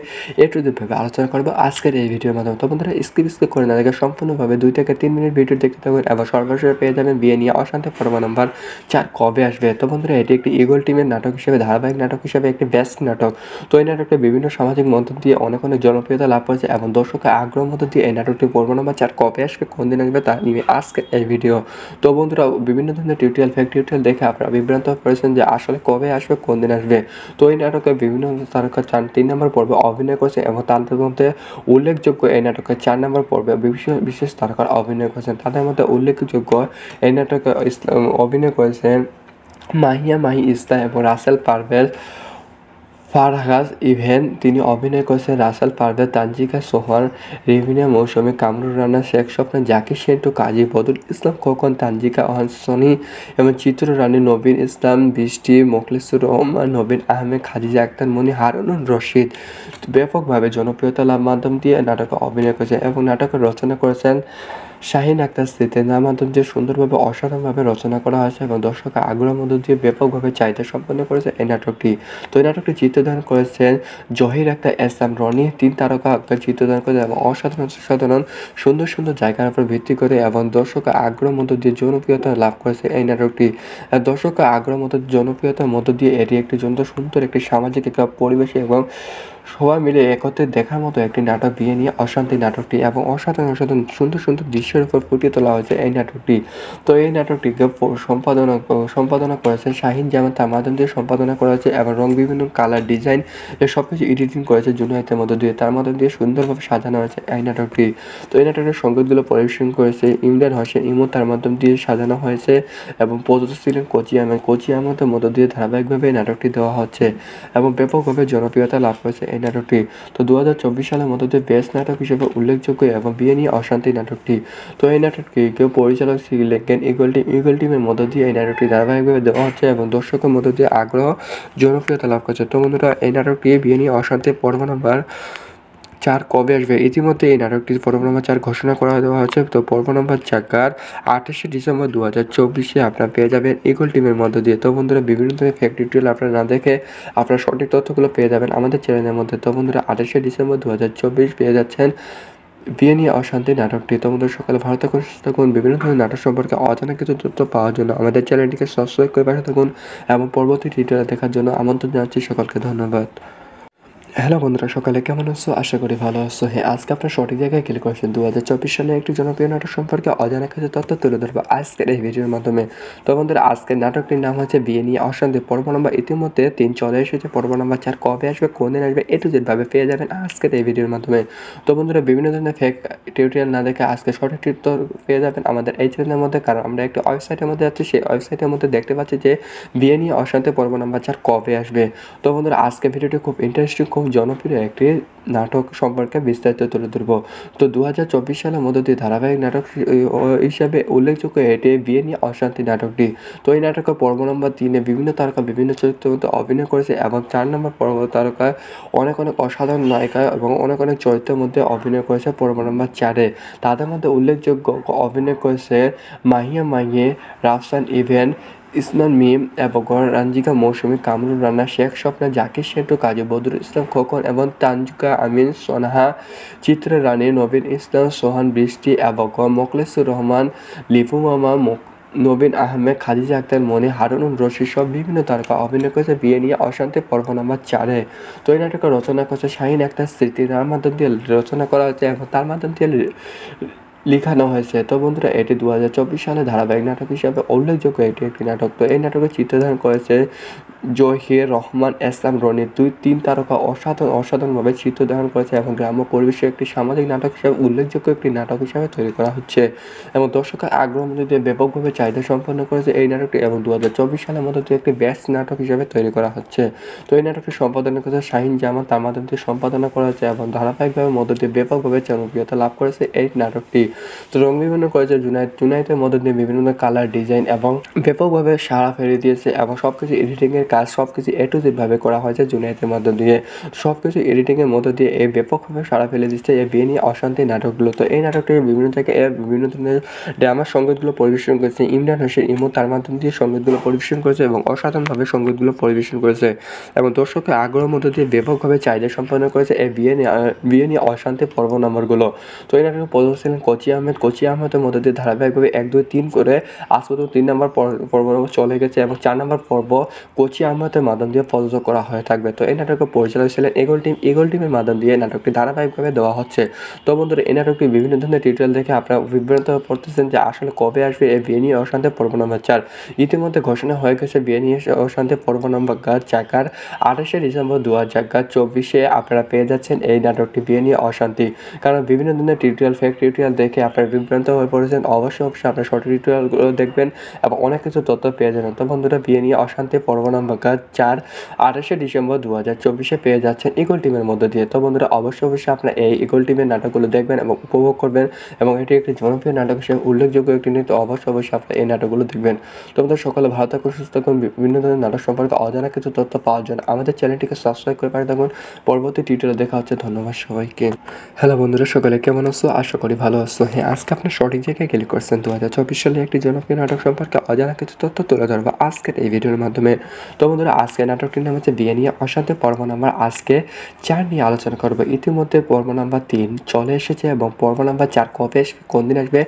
একটু ভাবে আলোচনা করবো আজকের এই ভিডিওর মাধ্যমে। তো বন্ধুরা, স্কিপ করে না দেখে সম্পূর্ণভাবে 2 থেকে 3 মিনিট ভিডিও দেখতে থাকুন এবং সর্বশেষে পেয়ে যাবেন বিয়ে নিয়ে অশান্তি পর্ব নাম্বার 4 কবে আসবে। তো বন্ধুরা, এটি একটি ইগল টিমের নাটক হিসেবে ধারাবাহিক নাটক হিসেবে একটি বেস্ট নাটক। তো এই নাটকটি বিভিন্ন সামাজিক মন্তব্য দিয়ে অনেক জনপ্রিয়তা লাভ করেছে এবং দর্শকের আগ্রহ মধ্য দিয়ে এই নাটকটি পর্ব নাম্বার 4 কবে আসবে, কোন দিন আসবে তা নিয়ে আজকে এই ভিডিও। তো বন্ধুরা, বিভিন্ন ধরনের ফেক টিউটোরিয়াল দেখে আপনারা বিভ্রান্ত হয়ে পড়েছেন যে আসলে কবে আসবে, কোন দিন আসবে। তো এই নাটকে বিভিন্ন তারকা 3 নম্বর পর্বে অভিনয় করেছে এবং তাদের মধ্যে উল্লেখযোগ্য এই নাটকে 4 নম্বর পর্বে বিশেষ তারকার অভিনয় করেছেন। তাদের মধ্যে উল্লেখযোগ্য এই নাটকে অভিনয় করেছেন মাহিয়া মাহি ইসলাম এবং রাসেল পারভেজ ফারহাজ ইভেন। তিনি অভিনয় করেছেন রাসেল পারভেজ, তানজিকা সোহান, রিভিনা মৌসুমী, কামরুল রানা, শেখ স্বপ্না, জাকির সেন্টু, কাজী বদরুল ইসলাম খোকন, তানজিকা সনি এবং চিত্র রানী, নবীন ইসলাম বৃষ্টি, মোখলেসুর রহমান, নবীন আহমেদ, খাদিজা আক্তার মনি, হারুনুর রশিদ ব্যাপকভাবে জনপ্রিয়তা লাভ মাধ্যম দিয়ে নাটকে অভিনয় করেছেন এবং নাটকের রচনা করেছেন শাহিন আক্তার স্মৃতি। যার মাধ্যম দিয়ে সুন্দরভাবে অসাধারণভাবে রচনা করা হয়েছে এবং দর্শকের আগ্রহের মধ্য দিয়ে ব্যাপকভাবে চাহিদা সম্পন্ন করেছে এই নাটকটি। তো এই নাটকটি চিত্রধারণ করেছেন জহির আক্তার, এসএম রনি, 3 তারকা আক্তার চিত্রধারণ করেছে এবং অসাধারণ সুন্দর জায়গার উপর ভিত্তি করে এবং দর্শকের আগ্রহের মধ্য দিয়ে জনপ্রিয়তা লাভ করেছে এই নাটকটি। দর্শকের আগ্রহের মধ্য জনপ্রিয়তার মধ্য দিয়ে এটি একটি সুন্দর একটি সামাজিক একটা পরিবেশে এবং সবাই মিলে একত্রে দেখার মতো একটি নাটক বিয়ে নিয়ে অশান্তি নাটকটি এবং অসাধারণ অসাধারণ সুন্দর সুন্দর দৃশ্যের উপর ফুটিয়ে তোলা হয়েছে এই নাটকটি। তো এই নাটকটিকে সম্পাদনা করেছেন শাহিন জামান, তার মাধ্যম দিয়ে সম্পাদনা করা হয়েছে এবং বিভিন্ন কালার ডিজাইন সব কিছু এডিটিং করেছে জুনায়েদের মধ্য দিয়ে, তার মধ্য দিয়ে সুন্দরভাবে সাজানো হয়েছে এই নাটকটি। তো এই নাটকের সংগীতগুলো পরিবেশন করেছে ইমরান হোসেন ইমো, তার মাধ্যম দিয়ে সাজানো হয়েছে এবং প্রযোজক ছিলেন কোচি আহমেদের মধ্য দিয়ে ধারাবাহিকভাবে এই নাটকটি দেওয়া হচ্ছে এবং ব্যাপকভাবে জনপ্রিয়তা লাভ করেছে এই নাটকটি। তো 2024 সালের মধ্য দিয়ে বেস্ট নাটক হিসেবে উল্লেখযোগ্য এবং বিয়ে নিয়ে অশান্তি নাটকটি। তো এই নাটকটি কেউ পরিচালক ছিলেন ইগল টিমের মধ্য দিয়ে এই নাটকটি ধারাবাহিকভাবে দেওয়া হচ্ছে এবং দর্শকের মধ্য দিয়ে আগ্রহ জনপ্রিয়তা লাভ করছে। তো বন্ধুরা, এই নাটকটি বিয়ে নিয়ে অশান্তি পর্ব নাম্বার 4 কবে আসবে? ইতিমধ্যে এই নাটকটির পর্ব নম্বর 4 ঘোষণা করে দেওয়া হয়েছে। তো পর্ব নম্বর 4 28শে ডিসেম্বর 2024 আপনারা পেয়ে যাবেন ইগল টিমের মধ্য দিয়ে। তো বন্ধুরা, বিভিন্ন ধরনের ফ্যাক্ট ডিটেইল আপনারা না দেখে আপনারা সঠিক তথ্যগুলো পেয়ে যাবেন আমাদের চ্যানেলের মধ্যে। তো বন্ধুরা, 28শে ডিসেম্বর 2024 পেয়ে যাচ্ছেন বিয়ে নিয়ে অশান্তি নাটকটি। তো বন্ধুরা, সকালে ভালো থাকুন, সুস্থ থাকুন। বিভিন্ন ধরনের নাটক সম্পর্কে অজানা কিছু তথ্য পাওয়ার জন্য আমাদের চ্যানেলটিকে সাবস্ক্রাইব করে পাশে থাকুন এবং পরবর্তী ডিটেইল দেখার জন্য আমন্ত্রণ জানাচ্ছি সকলকে। ধন্যবাদ। হ্যালো বন্ধুরা, সকালে কেমন আছো? আশা করি ভালো আছো। হ্যাঁ, আজকে আপনার সঠিক জায়গায় ক্লিক করেছেন। 2024 সালে একটি জনপ্রিয় নাটক সম্পর্কে অজানা কিছু তথ্য তুলে ধরবো আজকের এই ভিডিওর মাধ্যমে। তো বন্ধুরা, আজকের নাটকটির নাম হচ্ছে বিয়ে নিয়ে অশান্তি। পর্ব নম্বর ইতিমধ্যে 3 চলে এসেছে। পর্ব নম্বর 4 কবে আসবে, কোন দিন আসবে, A to Z ভাবে পেয়ে যাবেন আজকের এই ভিডিওর মাধ্যমে। তো বন্ধুরা, বিভিন্ন ধরনের ফেক টিউটোরিয়াল না দেখে আজকে সঠিক তথ্য পেয়ে যাবেন আমাদের এই চ্যানেলের মধ্যে, কারণ আমরা একটি ওয়েবসাইটের মধ্যে যাচ্ছি। সেই ওয়েবসাইটের মধ্যে দেখতে পাচ্ছি যে বিয়ে নিয়ে অশান্তি পর্ব নম্বর 4 কবে আসবে। তো বন্ধুরা, আজকের ভিডিওটি খুব ইন্টারেস্টিং, খুব জনপ্রিয় একটি নাটক সম্পর্কে বিস্তারিত তুলে ধরবো। তো 2024 সালের মধ্য দিয়ে ধারাবাহিক নাটক হিসাবে উল্লেখযোগ্য এটি বিয়ে নিয়ে অশান্তি নাটকটি। তো এই নাটকের পর্ব নম্বর 3-এ বিভিন্ন তারকা বিভিন্ন চরিত্রের মধ্যে অভিনয় করেছে এবং 4 নম্বর পর্ব তারকায় অনেক অসাধারণ নায়িকা এবং অনেক চরিত্রের মধ্যে অভিনয় করেছে পর্ব নম্বর 4-এ। তাদের মধ্যে উল্লেখযোগ্য অভিনয় করেছে মাহিয়া মাহিয়ে, রাফসান ইভেন, ইসমান মিম এবং রাঞ্জিকা মৌসুমী, কামরুল রানা, শেখ স্বপ্না, জাকির সেটু, কাজী বদরুল ইসলাম খোকন এবং তানজুকা আমিন, সোনাহা, চিত্রা রানী, নবীন ইসলাম, সোহান বৃষ্টি এবং মোখলেসুর রহমান, লিপু মামা, নবীন আহমেদ, খাদিজা আক্তার মনি, হারুনুর রশিদ সব বিভিন্ন তারকা অভিনয় করেছে বিয়ে নিয়ে অশান্তি পর্ব নম্বর 4-এ। তো এই নাটকের রচনা করেছে শাহিন আক্তার স্মৃতি, তার মাধ্যম দিয়ে রচনা করা হয়েছে এবং তার মাধ্যম দিয়ে লিখানো হয়েছে। তো বন্ধুরা, এটি 2024 সালে ধারাবাহিক নাটক হিসাবে উল্লেখযোগ্য একটি নাটক। তো এই নাটকের চিত্রধারণ করেছে জহির রহমান, এসলাম রনি, 2-3 তারকা অসাধারণভাবে চিত্রধারণ করেছে এবং গ্রাম্য পরিবেশে একটি সামাজিক নাটক হিসাবে উল্লেখযোগ্য একটি নাটক হিসাবে তৈরি করা হচ্ছে এবং দর্শকের আগ্রহ মধ্যে দিয়ে ব্যাপকভাবে চাহিদা সম্পন্ন করেছে এই নাটকটি এবং 2024 সালের মধ্যে দিয়ে একটি বেস্ট নাটক হিসাবে তৈরি করা হচ্ছে। তো এই নাটকটি সম্পাদনা করেছে শাহিন জামান, তার মাধ্যমে দিয়ে সম্পাদনা করা হচ্ছে এবং ধারাবাহিকভাবে মধ্য দিয়ে ব্যাপকভাবে জনপ্রিয়তা লাভ করেছে এই নাটকটি। তো রং বিভিন্ন করেছে জুনায়েদের মধ্য দিয়ে বিভিন্ন কালার ডিজাইন এবং ব্যাপকভাবে সাড়া ফেলে দিয়েছে এবং সব কিছু এডিটিংয়ের কাজ সব কিছু A to Z ভাবে করা হয়েছে জুনায়েদের মধ্য দিয়ে। সব কিছু এডিটিংয়ের মধ্য দিয়ে এই ব্যাপকভাবে সাড়া ফেলে দিচ্ছে এই বিয়ে নিয়ে অশান্তি নাটকগুলো। তো এই নাটকটি বিভিন্ন জায়গায় বিভিন্ন ধরনের ড্রামার সঙ্গীতগুলো পরিবেশন করেছে ইমরান হোসেন ইমো, তার মাধ্যম দিয়ে সঙ্গীতগুলো পরিবেশন করেছে এবং অসাধারণভাবে সঙ্গীতগুলো পরিবেশন করেছে এবং দর্শকের আগ্রহের মধ্য দিয়ে ব্যাপকভাবে চাহিদা সম্পন্ন করেছে এই বিয়ে নিয়ে অশান্তি পর্ব নম্বরগুলো। তো এই নাটকে প্রযোজক ছিলেন কোচি আহমেদের মধ্যে দিয়ে ধারাবাহিকভাবে 1, 2, 3 করে আজ পর্যন্ত 3 নম্বর পর্ব চলে গেছে এবং 4 নম্বর পর্ব কোচি আহমেদের মাধ্যম দিয়ে প্রযোজক করা হয়ে থাকবে। তো এই নাটকের পরিচালক ছিলেন ইগল টিমের মাধ্যম দিয়ে নাটকটি ধারাবাহিকভাবে দেওয়া হচ্ছে। তো বন্ধুরা, এই নাটকটি বিভিন্ন ধরনের টিউটোরিয়াল দেখে আপনারা বিভ্রান্ত পড়তেছেন যে আসলে কবে আসবে এই বিয়ে নিয়ে অশান্তি পর্ব নম্বর 4। ইতিমধ্যে ঘোষণা হয়ে গেছে বিয়ে নিয়ে অশান্তি পর্ব নম্বর 4 28শে ডিসেম্বর 2024 আপনারা পেয়ে যাচ্ছেন এই নাটকটি বিয়ে নিয়ে অশান্তি। কারণ বিভিন্ন ধরনের ফেক টিউটোরিয়াল দেখে আপনারা বিভ্রান্ত হয়ে পড়েছেন। অবশ্যই আপনারা সঠিক টিউটোরিয়ালগুলো দেখবেন এবং অনেক কিছু তথ্য পেয়ে যাবেন। তো বন্ধুরা, বিয়ে নিয়ে অশান্তি পর্ব নম্বর 4 28শে ডিসেম্বর 2024 পেয়ে যাচ্ছেন ইগল টিমের মধ্য দিয়ে। তো বন্ধুরা, অবশ্যই আপনারা এই ইগল টিমের নাটকগুলো দেখবেন এবং উপভোগ করবেন এবং এটি একটি জনপ্রিয় নাটক হিসেবে উল্লেখযোগ্য একটি নিয়ে। তো অবশ্যই আপনারা এই নাটকগুলো দেখবেন। তো বন্ধুরা, সকলে ভালো থাকুন, সুস্থ থাকুন। বিভিন্ন ধরনের নাটক সম্পর্কে অজানা কিছু তথ্য পাওয়ার জন্য আমাদের চ্যানেলটিকে সাবস্ক্রাইব করে পাশে থাকুন। পরবর্তী টিউটোরিয়ালে দেখা হচ্ছে। ধন্যবাদ সবাইকে। হ্যালো বন্ধুরা, সকলে কেমন আছো? আশা করি ভালো আছো। অবশ্য হ্যাঁ, আজকে আপনার সঠিক জায়গায় ক্লিক করছেন। 2024 সালে একটি জনপ্রিয় নাটক সম্পর্কে অজানা কিছু তথ্য তুলে ধরবো আজকের এই ভিডিওর মাধ্যমে। তো বন্ধুরা, আজকের নাটকটির নাম হচ্ছে বিয়ে নিয়ে অশান্তি পর্ব নাম্বার আজকে 4 নিয়ে আলোচনা করবো। ইতিমধ্যে পর্ব নাম্বার 3 চলে এসেছে এবং পর্ব নাম্বার 4 কবে আসবে, কোন দিন আসবে,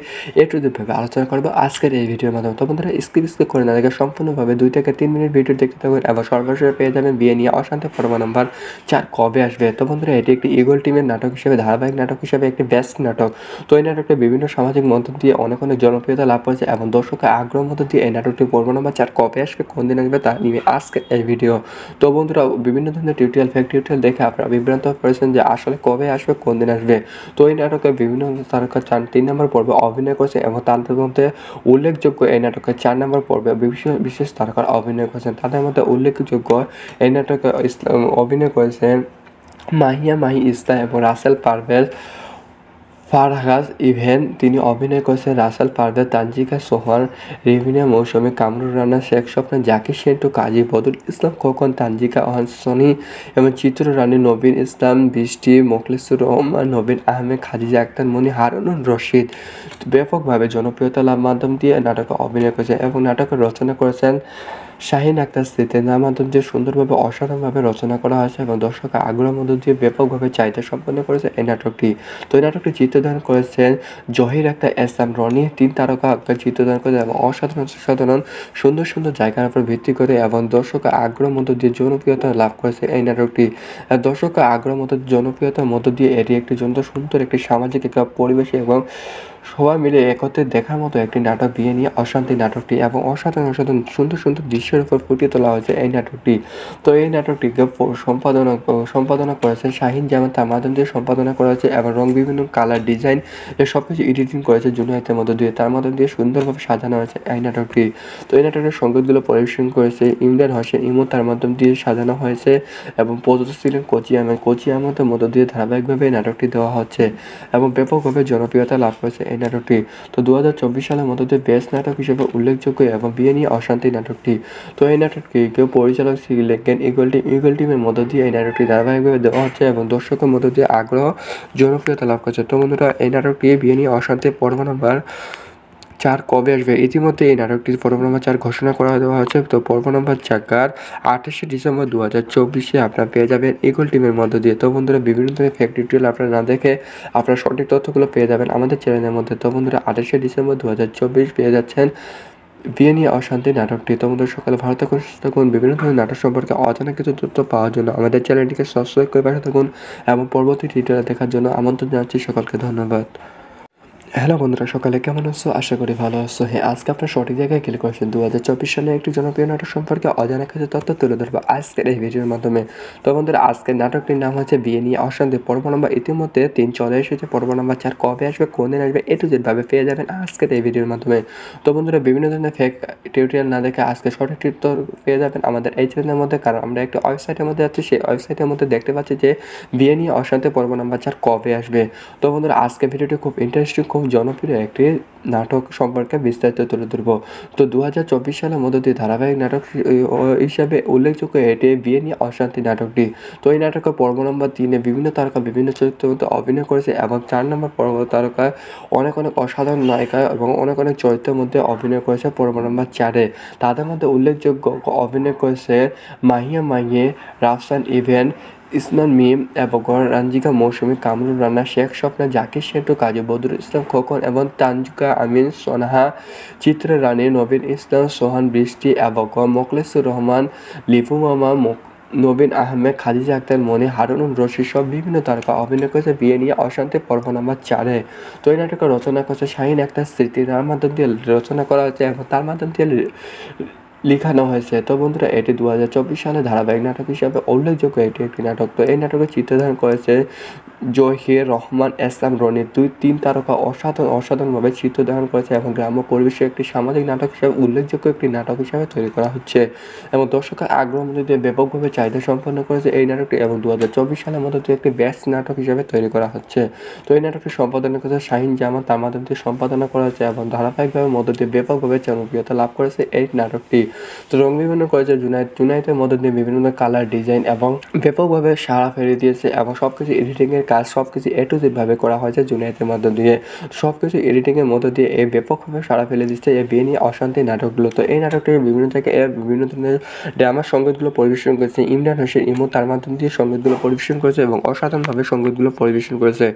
ভাবে আলোচনা করবো আজকের এই ভিডিওর মাধ্যমে। তো বন্ধুরা, স্কিপ করে না দেখে সম্পূর্ণভাবে 2 থেকে 3 মিনিট ভিডিও দেখতে থাকুন এবং সর্বশেষে পেয়ে যাবেন বিয়ে নিয়ে অশান্তি পর্ব নাম্বার 4 কবে আসবে। তো বন্ধুরা, এটি একটি ইগল টিমের নাটক হিসেবে, ধারাবাহিক নাটক হিসেবে একটি বেস্ট নাটক। তো এই নাটকটি বিভিন্ন সামাজিক মন্তব্য দিয়ে অনেক জনপ্রিয়তা লাভ করেছে এবং দর্শকের আগ্রহ মধ্য দিয়ে এই নাটকটি পর্ব নাম্বার 4 কবে আসবে, কোন দিন আসবে তা নিয়ে আজকে এই ভিডিও। তো বন্ধুরা, বিভিন্ন ধরনের টিউটোরিয়াল, ফেক টিউটোরিয়াল দেখে আপনারা বিভ্রান্ত পড়েছেন যে আসলে কবে আসবে, কোন দিন আসবে। তো এই নাটকে বিভিন্ন তারকা 3 নম্বর পর্বে অভিনয় করেছে এবং তাদের মধ্যে উল্লেখযোগ্য এই নাটকের 4 নম্বর পর্বে বিশেষ তারকার অভিনয় করেছেন। তাদের মধ্যে উল্লেখযোগ্য এই নাটকে অভিনয় করেছেন মাহি ইসলাম এবং রাসেল পারভেজ ফারহাজ ইভেন। তিনি অভিনয় করেছেন রাসেল পারভেজ, তানজিকা সোহান, রেভিনা মৌসুমী, কামরুল রানা, শেখ স্বপ্ন, জাকির সেন্টু, কাজী বদরুল ইসলাম খোকন, তানজিকা সনি এবং চিত্ররানী, নবীন ইসলাম, বৃষ্টি, মোখলেসুর রহমান, নবীন আহমেদ, খাদিজা আক্তার মনি, হারুনুর রশিদ ব্যাপকভাবে জনপ্রিয়তা লাভ মাধ্যম দিয়ে নাটকে অভিনয় করেছেন এবং নাটকের রচনা করেছেন শাহিন আক্তার স্মৃতি। যার মাধ্যম দিয়ে সুন্দরভাবে, অসাধারণভাবে রচনা করা হয়েছে এবং দর্শকের আগ্রহের মধ্য দিয়ে ব্যাপকভাবে চাহিদা সম্পন্ন করেছে এই নাটকটি। তো এই নাটকটি চিত্রধারণ করেছেন জহির আক্তার, এসএম রনি, 3 তারকা আক্তার চিত্রধারণ করেছে এবং অসাধারণ সুন্দর জায়গার উপর ভিত্তি করে এবং দর্শকের আগ্রহের মধ্য দিয়ে জনপ্রিয়তা লাভ করেছে এই নাটকটি। দর্শকের আগ্রহের মধ্য জনপ্রিয়তার মধ্য দিয়ে এটি একটি সুন্দর একটি সামাজিক একটা পরিবেশ এবং সবাই মিলে একত্রে দেখার মতো একটি নাটক বিয়ে নিয়ে অশান্তি নাটকটি এবং অসাধারণ সুন্দর দৃশ্যের উপর ফুটিয়ে তোলা হয়েছে এই নাটকটি। তো এই নাটকটিকে সম্পাদনা করেছেন শাহিন জামান, তার মাধ্যম দিয়ে সম্পাদনা করা হয়েছে এবং বিভিন্ন কালার ডিজাইন সব কিছু এডিটিং করেছে জুনায়েতের মধ্য দিয়ে, তার মধ্য দিয়ে সুন্দরভাবে সাজানো হয়েছে এই নাটকটি। তো এই নাটকের সংগীতগুলো পরিবেশন করেছে ইমরান হোসেন ইমো, তার মাধ্যম দিয়ে সাজানো হয়েছে এবং প্রযোজক ছিলেন কোচি আহমেদের মধ্য দিয়ে ধারাবাহিকভাবে এই নাটকটি দেওয়া হচ্ছে এবং ব্যাপকভাবে জনপ্রিয়তা লাভ করেছে এই নাটকটি। তো 2024 সালের মধ্যে দিয়ে বেস্ট নাটক হিসেবে উল্লেখযোগ্য এবং বিয়ে নিয়ে অশান্তি নাটকটি। তো এই নাটকটি কেউ পরিচালক ছিলেন ইগল টিমের মধ্য দিয়ে এই নাটকটি ধারাবাহিকভাবে দেওয়া হচ্ছে এবং দর্শকের মধ্য দিয়ে আগ্রহ জনপ্রিয়তা লাভ করছে। তো বন্ধুরা, এই নাটকটি বিয়ে নিয়ে অশান্তি পর্ব নাম্বার 4 কবে আসবে, ইতিমধ্যে এই নাটকটির পর্ব নম্বর 4 ঘোষণা করে দেওয়া হয়েছে। তো পর্ব নম্বর 4 28শে ডিসেম্বর 2024 আপনারা পেয়ে যাবেন ইগল টিমের মধ্য দিয়ে। তো বন্ধুরা, বিভিন্ন ধরনের ফেক টিউটোরিয়াল আপনারা না দেখে আপনারা সঠিক তথ্যগুলো পেয়ে যাবেন আমাদের চ্যানেলের মধ্যে। তো বন্ধুরা, 28শে ডিসেম্বর 2024 পেয়ে যাচ্ছেন বিয়ে নিয়ে অশান্তি নাটকটি। তো বন্ধুরা, সকালে ভালো থাকুন, সুস্থ থাকুন। বিভিন্ন ধরনের নাটক সম্পর্কে অজানা কিছু তথ্য পাওয়ার জন্য আমাদের চ্যানেলটিকে সাবস্ক্রাইব করে পাশে থাকুন এবং পরবর্তী টিউটোরিয়াল দেখার জন্য আমন্ত্রণ জানাচ্ছি সকলকে। ধন্যবাদ। হ্যালো বন্ধুরা, সকালে কেমন আছো? আশা করি ভালো আছো। হ্যাঁ, আজকে আপনার সঠিক জায়গায় ক্লিক করেছেন। 2024 সালে একটি জনপ্রিয় নাটক সম্পর্কে অজানা কিছু তথ্য তুলে ধরবো আজকের এই ভিডিওর মাধ্যমে। তো বন্ধুরা, আজকের নাটকটির নাম হচ্ছে বিয়ে নিয়ে অশান্তি। পর্ব নম্বর ইতিমধ্যে 3 চলে এসেছে। পর্ব নম্বর 4 কবে আসবে, কোন দিন আসবে, ভাবে পেয়ে যাবেন আজকের এই ভিডিওর মাধ্যমে। তো বন্ধুরা, বিভিন্ন ধরনের ফেক টিউটোরিয়াল না দেখে আজকে সঠিক উত্তর পেয়ে যাবেন আমাদের এই চ্যানেলের মধ্যে, কারণ আমরা একটি ওয়েবসাইটের মধ্যে আছি। সেই ওয়েবসাইটের মধ্যে দেখতে পাচ্ছি যে বিয়ে নিয়ে অশান্তি পর্ব নম্বর 4 কবে আসবে। তো বন্ধুরা, আজকের ভিডিওটি খুব ইন্টারেস্টিং, খুব জনপ্রিয় একটি নাটক সম্পর্কে বিস্তারিত তুলে ধরবো। তো 2024 সালের মধ্য দিয়ে ধারাবাহিক নাটক হিসাবে উল্লেখযোগ্য এটি বিয়ে নিয়ে অশান্তি নাটকটি। তো এই নাটকের পর্ব নম্বর 3 বিভিন্ন তারকা বিভিন্ন চরিত্রের মধ্যে অভিনয় করেছে এবং 4 নম্বর পর্ব তারকায় অনেক অসাধারণ নায়িকা এবং অনেক চরিত্রের মধ্যে অভিনয় করেছে পর্ব নম্বর 4-এ। তাদের মধ্যে উল্লেখযোগ্য অভিনয় করেছে মাহি, রাফসান ইভেন, ইসমান মিম এবং রানজিকা মৌসুমী, কামরুল রানা, শেখ স্বপ্ন, জাকির সেন্টু, কাজী বদরুল ইসলাম খোকন এবং তানজিকা আমিন সোনাহা, চিত্ররানী, নবীন ইসলাম সোহান, বৃষ্টি এবং মোখলেসুর রহমান, লিপু মামা, নবীন আহমেদ, খাদিজা আক্তার মনি, হারুনুর রশিদ সব বিভিন্ন তারকা অভিনয় করেছে বিয়ে নিয়ে অশান্তি পর্ব নম্বর 4-এ। তো এই নাটকের রচনা করেছে শাহিন আক্তার স্মৃতি, তার মাধ্যম দিয়ে রচনা করা হয়েছে এবং তার মাধ্যম দিয়ে লিখানো হয়েছে। তো বন্ধুরা, এটি 2024 সালে ধারাবাহিক নাটক হিসাবে উল্লেখযোগ্য একটি নাটক। তো এই নাটকের চিত্রধারণ করেছে জহির রহমান, এসএম রনি, 2-3 তারকা অসাধারণভাবে চিত্রধারণ করেছে এবং গ্রাম্য পরিবেশে একটি সামাজিক নাটক হিসাবে উল্লেখযোগ্য একটি নাটক হিসাবে তৈরি করা হচ্ছে এবং দর্শকের আগ্রহ মধ্যে দিয়ে ব্যাপকভাবে চাহিদা সম্পন্ন করেছে এই নাটকটি এবং 2024 সালের মধ্যে দিয়ে একটি বেস্ট নাটক হিসাবে তৈরি করা হচ্ছে। তো এই নাটকটি সম্পাদনা করেছে শাহিন জামান, তার মাধ্যম দিয়ে সম্পাদনা করা হয়েছে এবং ধারাবাহিকভাবে মধ্য দিয়ে ব্যাপকভাবে জনপ্রিয়তা লাভ করেছে এই নাটকটি। তো রং বিভিন্ন করেছে জুনায়েদের মধ্যে দিয়ে বিভিন্ন ধরনের কালার ডিজাইন এবং ব্যাপকভাবে সাড়া ফেলে দিয়েছে এবং সব কিছু এডিটিংয়ের কাজ সব কিছু A to Z ভাবে করা হয়েছে জুনায়েদের মধ্য দিয়ে। সব কিছু এডিটিংয়ের মধ্য দিয়ে এই ব্যাপকভাবে সাড়া ফেলে দিচ্ছে এই বিয়ে নিয়ে অশান্তি নাটকগুলো। তো এই নাটকটি বিভিন্ন জায়গায় বিভিন্ন ধরনের ড্রামার সঙ্গীতগুলো পরিবেশন করেছে ইমরান হোসেন ইমু, তার মাধ্যম দিয়ে সঙ্গীতগুলো পরিবেশন করেছে এবং অসাধারণভাবে সঙ্গীতগুলো পরিবেশন করেছে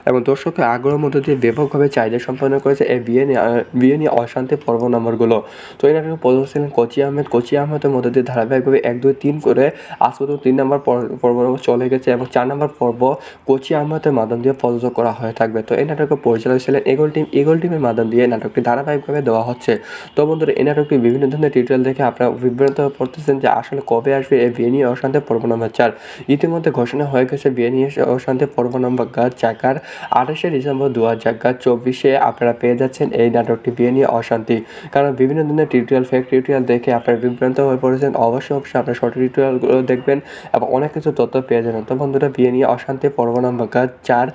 এবং দর্শকের আগ্রহের মধ্য দিয়ে ব্যাপকভাবে চাহিদা সম্পন্ন করেছে এই বিয়ে নিয়ে অশান্তি পর্ব নম্বরগুলো। তো এই নাটকে প্রযোজক ছিলেন কোচি আহমেদের মধ্য দিয়ে ধারাবাহিকভাবে 1, 2, 3 করে আজ পর্যন্ত 3 নম্বর পর্ব চলে গেছে এবং 4 নম্বর পর্ব কোচি আহমেদের মাধ্যম দিয়ে প্রযোজক করা হয়ে থাকবে। তো এই নাটকের পরিচালক ছিলেন ইগল টিমের মাধ্যম দিয়ে নাটকটি ধারাবাহিকভাবে দেওয়া হচ্ছে। তো বন্ধুরা এই নাটকটি বিভিন্ন ধরনের টিউটোরিয়াল দেখে আপনারা বিভ্রান্ত হয়ে পড়তেছেন যে আসলে কবে আসবে এই বিয়ে নিয়ে অশান্তি পর্ব নম্বর 4। ইতিমধ্যে ঘোষণা হয়ে গেছে বিয়ে নিয়ে অশান্তি পর্ব নম্বর 4 28শে ডিসেম্বর 2024 আপনারা পেয়ে যাচ্ছেন এই নাটকটি বিয়ে নিয়ে অশান্তি। কারণ বিভিন্ন ধরনের টিউটোরিয়াল ফেক টিউটোরিয়াল দেখে আপনারা বিভ্রান্ত হয়ে পড়েছেন। অবশ্যই আপনার শর্ট টিউটোরিয়ালগুলো দেখবেন এবং অনেক কিছু তথ্য পেয়ে যাবেন। তো বন্ধুরা বিয়ে নিয়ে অশান্তি পর্ব নম্বর 4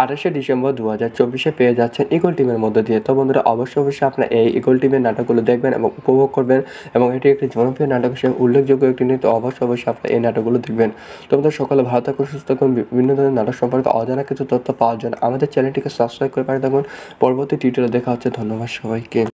28শে ডিসেম্বর 2024 পেয়ে যাচ্ছেন ইগল টিমের মধ্যে দিয়ে। তো বন্ধুরা অবশ্যই আপনারা এই ইগল টিমের নাটকগুলো দেখবেন এবং উপভোগ করবেন এবং এটি একটি জনপ্রিয় নাটক হিসেবে উল্লেখযোগ্য একটি নিয়ে। তো অবশ্যই আপনারা এই নাটকগুলো দেখবেন। তো আমাদের সকালে ভালো থাকুন, সুস্থ থাকুন। বিভিন্ন ধরনের নাটক সম্পর্কে অজানা কিছু তথ্য পাওয়ার জন্য আমাদের চ্যানেলটিকে সাবস্ক্রাইব করে পাঠিয়ে থাকুন। পরবর্তী টিউটোরিয়ালে দেখা হচ্ছে। ধন্যবাদ সবাইকে।